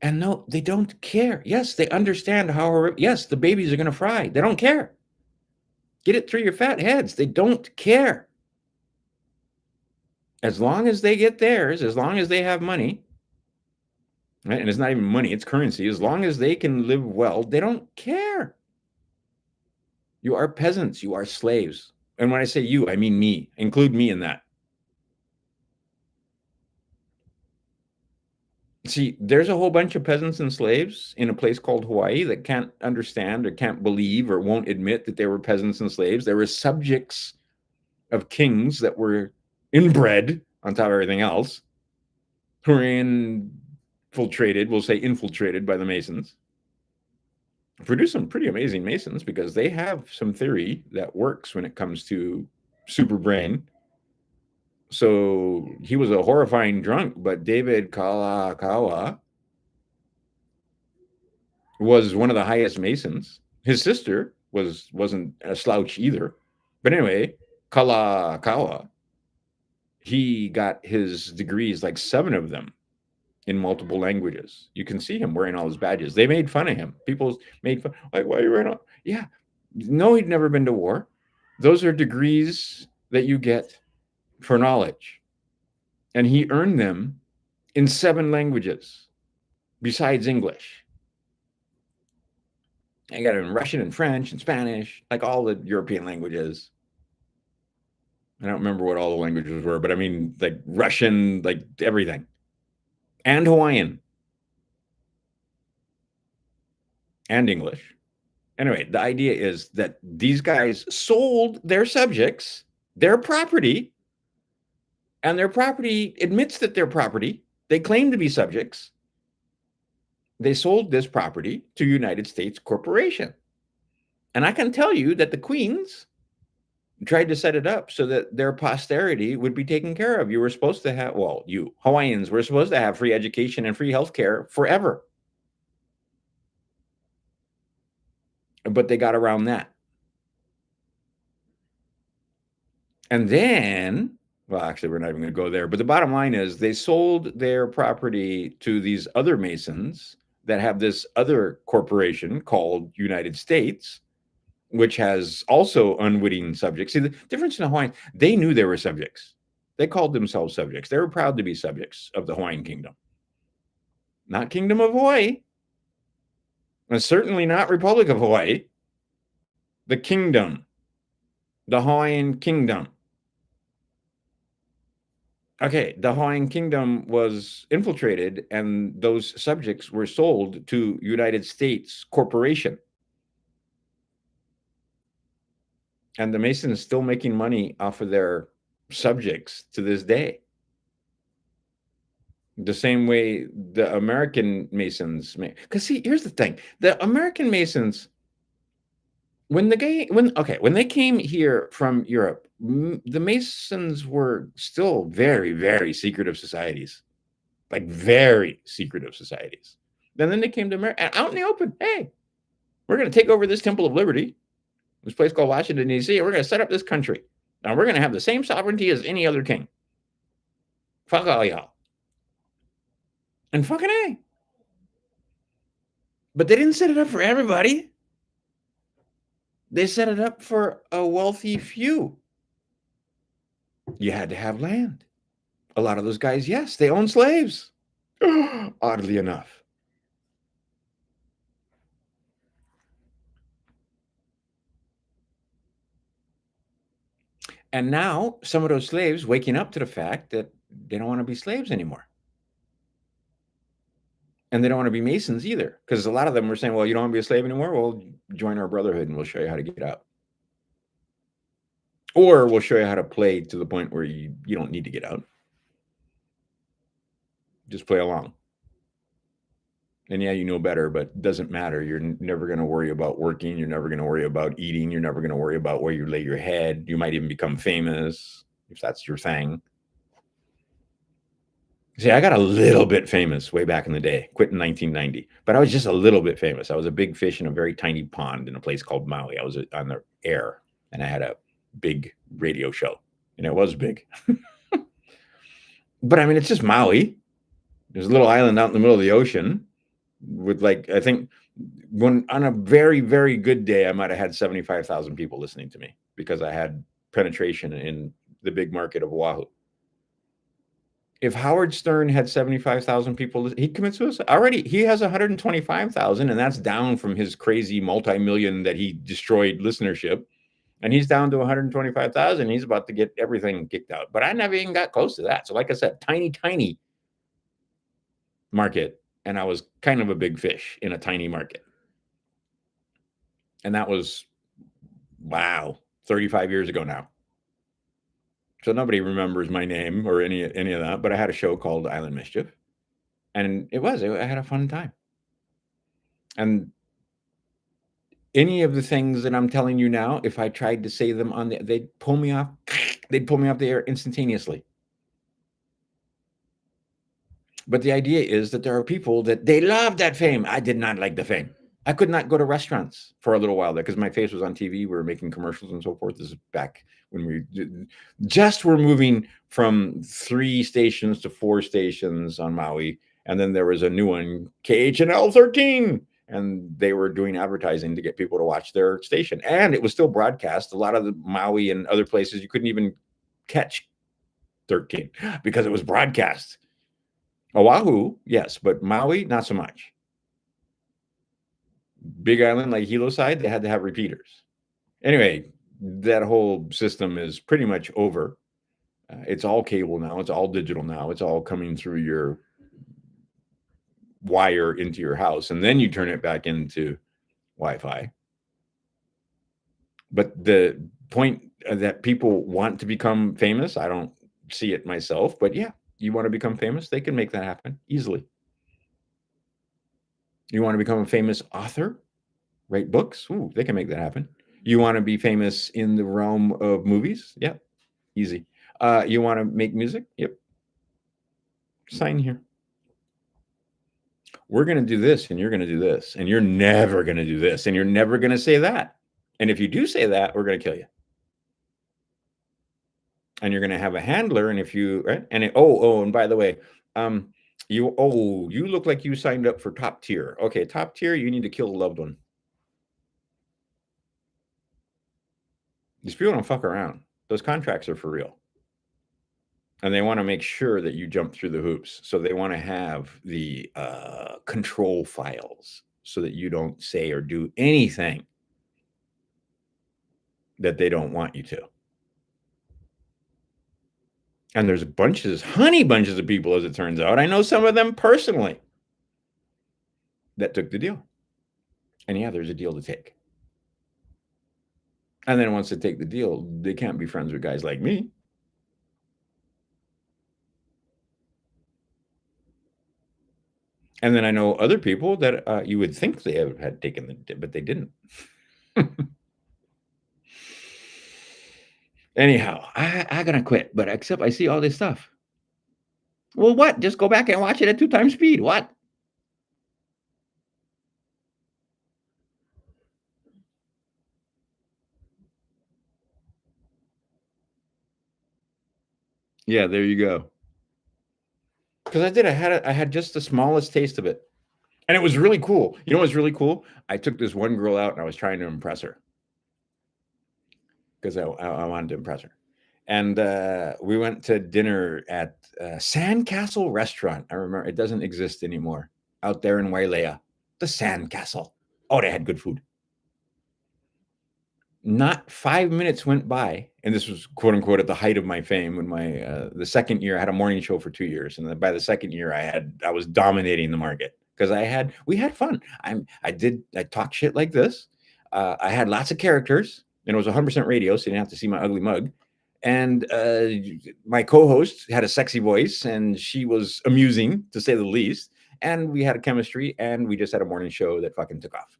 And no, they don't care. Yes, they understand how, yes, the babies are going to fry. They don't care. Get it through your fat heads. They don't care. As long as they get theirs, as long as they have money, right? And it's not even money, it's currency. As long as they can live well, they don't care. You are peasants. You are slaves. And when I say you, I mean me. Include me in that. See, there's a whole bunch of peasants and slaves in a place called Hawaii that can't understand or can't believe or won't admit that they were peasants and slaves. They were subjects of kings that were inbred on top of everything else, who were infiltrated, we'll say infiltrated by the Masons, produce some pretty amazing Masons because they have some theory that works when it comes to super brain. So he was a horrifying drunk, but David Kalakaua was one of the highest Masons. His sister wasn't a slouch either. But anyway, Kalakaua, he got his degrees, like 7 of them, in multiple languages. You can see him wearing all his badges. They made fun of him. People made fun, like, why are you wearing all? Yeah. No, he'd never been to war. Those are degrees that you get for knowledge. And he earned them in 7 languages besides English. I got it in Russian and French and Spanish, like all the European languages. I don't remember what all the languages were, but I mean, like Russian, like everything. And Hawaiian. And English. Anyway, the idea is that these guys sold their subjects their property, and their property admits that they're property. They claim to be subjects. They sold this property to United States Corporation. And I can tell you that the Queens tried to set it up so that their posterity would be taken care of. You were supposed to have, well, you Hawaiians were supposed to have free education and free healthcare forever. But they got around that. And then, well, actually, we're not even going to go there. But the bottom line is they sold their property to these other Masons that have this other corporation called United States, which has also unwitting subjects. See, the difference in Hawaii, they knew they were subjects. They called themselves subjects. They were proud to be subjects of the Hawaiian Kingdom. Not Kingdom of Hawaii. And certainly not Republic of Hawaii. The kingdom. The Hawaiian Kingdom. Okay, the Hawaiian Kingdom was infiltrated, and those subjects were sold to United States Corporation. And the Masons still making money off of their subjects to this day. The same way the American Masons make. Because see, here's the thing: the American Masons, when they came here from Europe, the Masons were still very, very secretive societies, like very secretive societies. And then they came to America, out in the open. Hey, we're going to take over this Temple of Liberty, this place called Washington, D.C., and we're going to set up this country. And we're going to have the same sovereignty as any other king. Fuck all y'all. And fucking A. But they didn't set it up for everybody. They set it up for a wealthy few. You had to have land. A lot of those guys, yes, they own slaves. Oddly enough. And now some of those slaves waking up to the fact that they don't want to be slaves anymore. And they don't want to be Masons either, because a lot of them were saying, well, you don't want to be a slave anymore? Well, join our brotherhood and we'll show you how to get out. Or we'll show you how to play to the point where you don't need to get out. Just play along. And yeah, you know better, but it doesn't matter. You're never going to worry about working. You're never going to worry about eating. You're never going to worry about where you lay your head. You might even become famous if that's your thing. See, I got a little bit famous way back in the day, quit in 1990, but I was just a little bit famous. I was a big fish in a very tiny pond in a place called Maui. I was on the air, and I had a big radio show, and it was big. But I mean, it's just Maui. There's a little island out in the middle of the ocean with, like, I think when on a very, very good day, I might have had 75,000 people listening to me because I had penetration in the big market of Oahu. If Howard Stern had 75,000 people, he'd commit suicide. Already, he has 125,000, and that's down from his crazy multi-million that he destroyed listenership. And he's down to 125,000. He's about to get everything kicked out. But I never even got close to that. So like I said, tiny, tiny market. And I was kind of a big fish in a tiny market. And that was, wow, 35 years ago now. So nobody remembers my name or any of that, but I had a show called Island Mischief, and I had a fun time. And any of the things that I'm telling you now, if I tried to say them they'd pull me off. They'd pull me off the air instantaneously. But the idea is that there are people that they love that fame. I did not like the fame. I could not go to restaurants for a little while there because my face was on TV. We were making commercials and so forth. This is back when we just were moving from 3 stations to 4 stations on Maui. And then there was a new one, KHNL 13. And they were doing advertising to get people to watch their station. And it was still broadcast. A lot of the Maui and other places, you couldn't even catch 13 because it was broadcast. Oahu, yes, but Maui, not so much. Big Island, like Hilo side, they had to have repeaters. Anyway, that whole system is pretty much over. It's all cable now. It's all digital now. It's all coming through your wire into your house, and then you turn it back into Wi-Fi. But the point that people want to become famous, I don't see it myself, but yeah, you want to become famous, they can make that happen easily. You want to become a famous author, write books? Ooh, they can make that happen. You want to be famous in the realm of movies? Yeah, easy. You want to make music? Yep. Sign here. We're going to do this, and you're going to do this, and you're never going to do this, and you're never going to say that. And if you do say that, we're going to kill you. And you're going to have a handler, and if you right, and and by the way, you look like you signed up for top tier. Okay, top tier, you need to kill a loved one. These people don't fuck around. Those contracts are for real. And they want to make sure that you jump through the hoops. So they want to have the control files so that you don't say or do anything that they don't want you to. And there's honey bunches of people, as it turns out. I know some of them personally that took the deal. And yeah, there's a deal to take. And then once they take the deal, they can't be friends with guys like me. And then I know other people that you would think they had taken the, but they didn't. Anyhow, I gotta quit, but except I see all this stuff. Well, what? Just go back and watch it at 2 times speed. What? Yeah, there you go. Because I had just the smallest taste of it. And it was really cool. You know what's really cool? I took this one girl out and I was trying to impress her. Because I wanted to impress her. And we went to dinner at Sandcastle Restaurant. I remember it doesn't exist anymore. Out there in Wailea. The Sandcastle. Oh, they had good food. Not 5 minutes went by, and this was quote unquote at the height of my fame when the second year I had a morning show for 2 years, and then by the second year I was dominating the market because we had fun. I talked shit like this. I had lots of characters, and it was 100% radio, so you didn't have to see my ugly mug. And my co-host had a sexy voice, and she was amusing to say the least. And we had a chemistry, and we just had a morning show that fucking took off.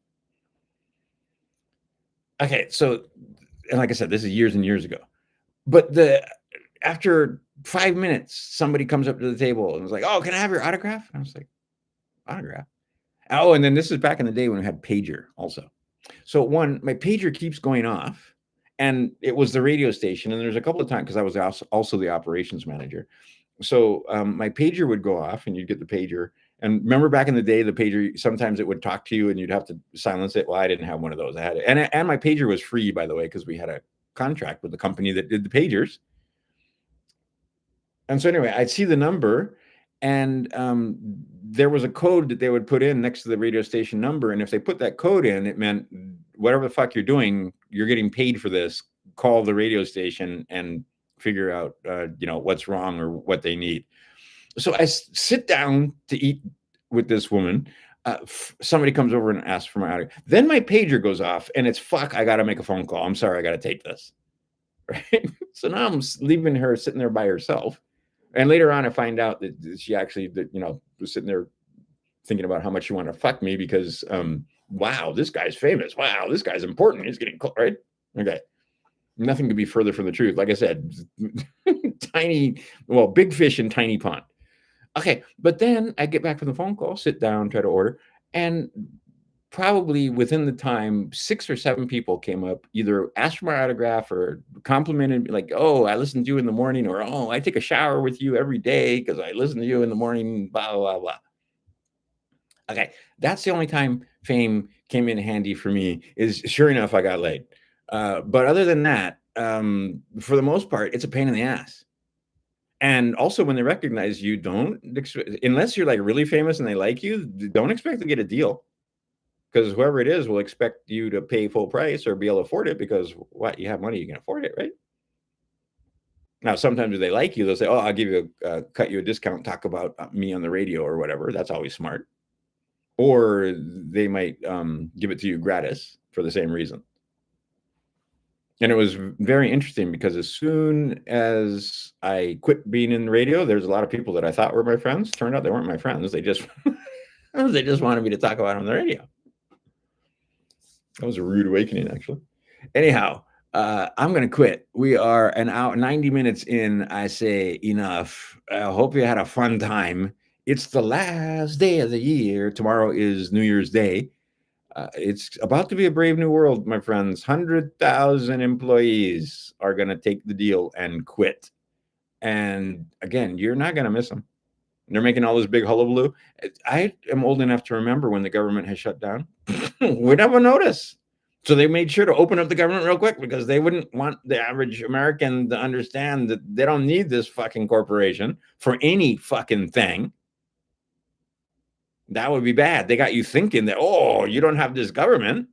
Okay, so, and like I said, this is years and years ago. But after 5 minutes, somebody comes up to the table and was like, "Oh, can I have your autograph?" And I was like, "Autograph?" Oh, and then this is back in the day when we had pager also. So my pager keeps going off, and it was the radio station. And there's a couple of times because I was also the operations manager. So my pager would go off, and you'd get the pager. And remember back in the day, the pager, sometimes it would talk to you and you'd have to silence it. Well, I didn't have one of those. I had it. And my pager was free, by the way, because we had a contract with the company that did the pagers. And so anyway, I'd see the number, and there was a code that they would put in next to the radio station number. And if they put that code in, it meant whatever the fuck you're doing, you're getting paid for this. Call the radio station and figure out, what's wrong or what they need. So I sit down to eat with this woman. Somebody comes over and asks for my autograph. Then my pager goes off, and it's fuck. I got to make a phone call. I'm sorry. I got to tape this. right? So now I'm leaving her sitting there by herself. And later on, I find out that she actually, was sitting there thinking about how much she wanted to fuck me because, wow, this guy's famous. Wow, this guy's important. He's getting close, right? Okay. Nothing could be further from the truth. Like I said, big fish in tiny pond. Okay. But then I get back from the phone call, sit down, try to order. And probably within the time, 6 or 7 people came up, either asked for my autograph or complimented me, like, oh, I listen to you in the morning, or oh, I take a shower with you every day because I listen to you in the morning, blah, blah, blah. Okay, that's the only time fame came in handy for me. Is sure enough, I got laid. But other than that, for the most part, it's a pain in the ass. And also, when they recognize you, unless you're like really famous and they like you, don't expect to get a deal, because whoever it is will expect you to pay full price or be able to afford it, because what, you have money, you can afford it, right? Now, sometimes if they like you, they'll say, "Oh, I'll give you cut you a discount, talk about me on the radio or whatever." That's always smart. Or they might give it to you gratis for the same reason. And it was very interesting because as soon as I quit being in the radio, there's a lot of people that I thought were my friends. Turned out they weren't my friends. They just they just wanted me to talk about it on the radio. That was a rude awakening, actually. Anyhow, I'm going to quit. We are an hour, 90 minutes in. I say enough. I hope you had a fun time. It's the last day of the year. Tomorrow is New Year's Day. It's about to be a brave new world, my friends. 100,000 employees are going to take the deal and quit. And again, you're not going to miss them. They're making all this big hullabaloo. I am old enough to remember when the government has shut down. We never notice. So they made sure to open up the government real quick because they wouldn't want the average American to understand that they don't need this fucking corporation for any fucking thing. That would be bad. They got you thinking that, oh, you don't have this government.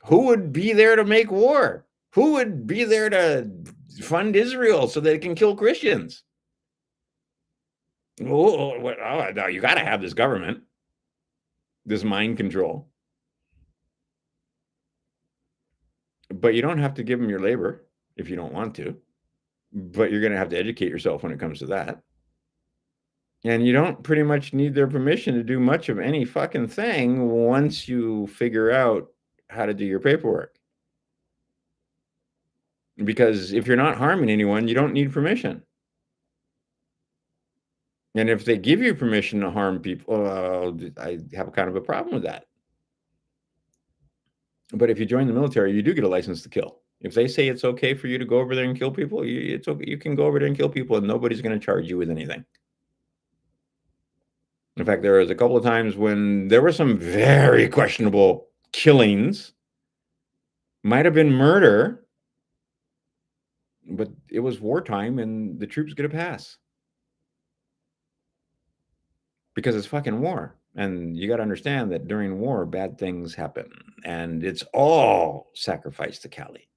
Who would be there to make war? Who would be there to fund Israel so they can kill Christians? Oh, no, you got to have this government, this mind control. But you don't have to give them your labor if you don't want to. But you're going to have to educate yourself when it comes to that. And you don't pretty much need their permission to do much of any fucking thing once you figure out how to do your paperwork. Because if you're not harming anyone, you don't need permission. And if they give you permission to harm people, I have kind of a problem with that. But if you join the military, you do get a license to kill. If they say it's okay for you to go over there and kill people, it's okay. You can go over there and kill people, and nobody's going to charge you with anything. In fact, there was a couple of times when there were some very questionable killings. Might have been murder, but it was wartime, and the troops get a pass. Because it's fucking war. And you got to understand that during war, bad things happen. And it's all sacrifice to Cali.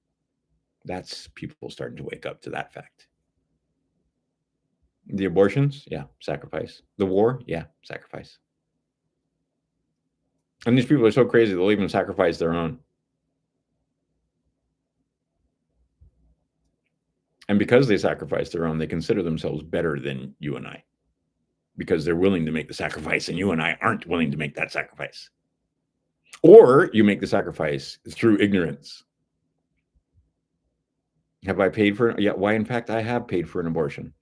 That's people starting to wake up to that fact. The abortions, yeah, sacrifice. The war, yeah, sacrifice. And these people are so crazy, they'll even sacrifice their own. And because they sacrifice their own, they consider themselves better than you and I, because they're willing to make the sacrifice, and you and I aren't willing to make that sacrifice. Or you make the sacrifice through ignorance. Have I paid for it? Yeah, why, in fact, I have paid for an abortion.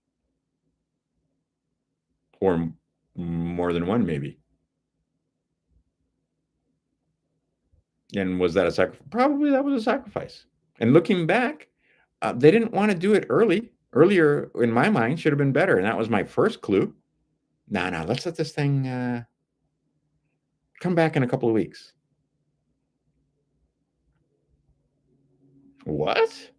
Or more than one, maybe. And was that a sacrifice? Probably that was a sacrifice. And looking back, they didn't want to do it earlier, in my mind, should have been better. And that was my first clue. No, let's let this thing come back in a couple of weeks. What?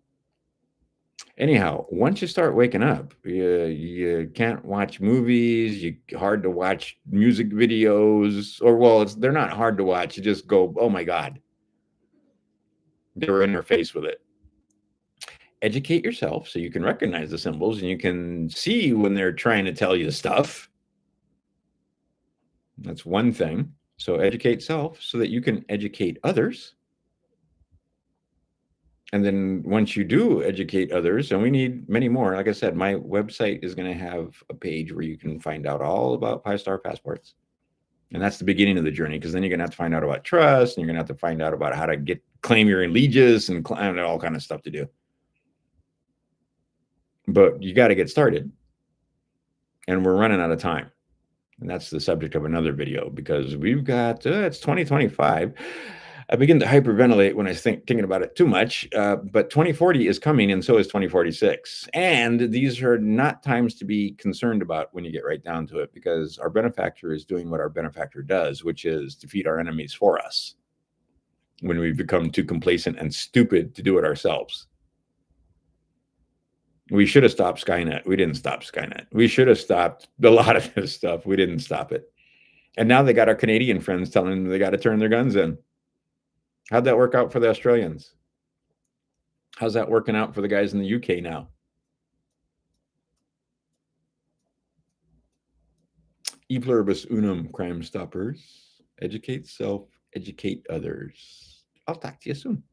Anyhow, once you start waking up, you can't watch movies. You're hard to watch music videos, or they're not hard to watch. You just go, oh my God. They're in their face with it. Educate yourself so you can recognize the symbols and you can see when they're trying to tell you stuff. That's one thing. So educate self so that you can educate others. And then once you do educate others, and we need many more, like I said, my website is going to have a page where you can find out all about 5-star passports. And that's the beginning of the journey, because then you're going to have to find out about trust, and you're going to have to find out about how to claim your allegiance and all kind of stuff to do. But you got to get started. And we're running out of time. And that's the subject of another video, because we've got, it's 2025. I begin to hyperventilate when I thinking about it too much, but 2040 is coming, and so is 2046. And these are not times to be concerned about when you get right down to it, because our benefactor is doing what our benefactor does, which is defeat our enemies for us when we become too complacent and stupid to do it ourselves. We should have stopped Skynet. We didn't stop Skynet. We should have stopped a lot of this stuff. We didn't stop it. And now they got our Canadian friends telling them they got to turn their guns in. How'd that work out for the Australians? How's that working out for the guys in the UK now? E pluribus unum, Crime Stoppers. Educate self, educate others. I'll talk to you soon.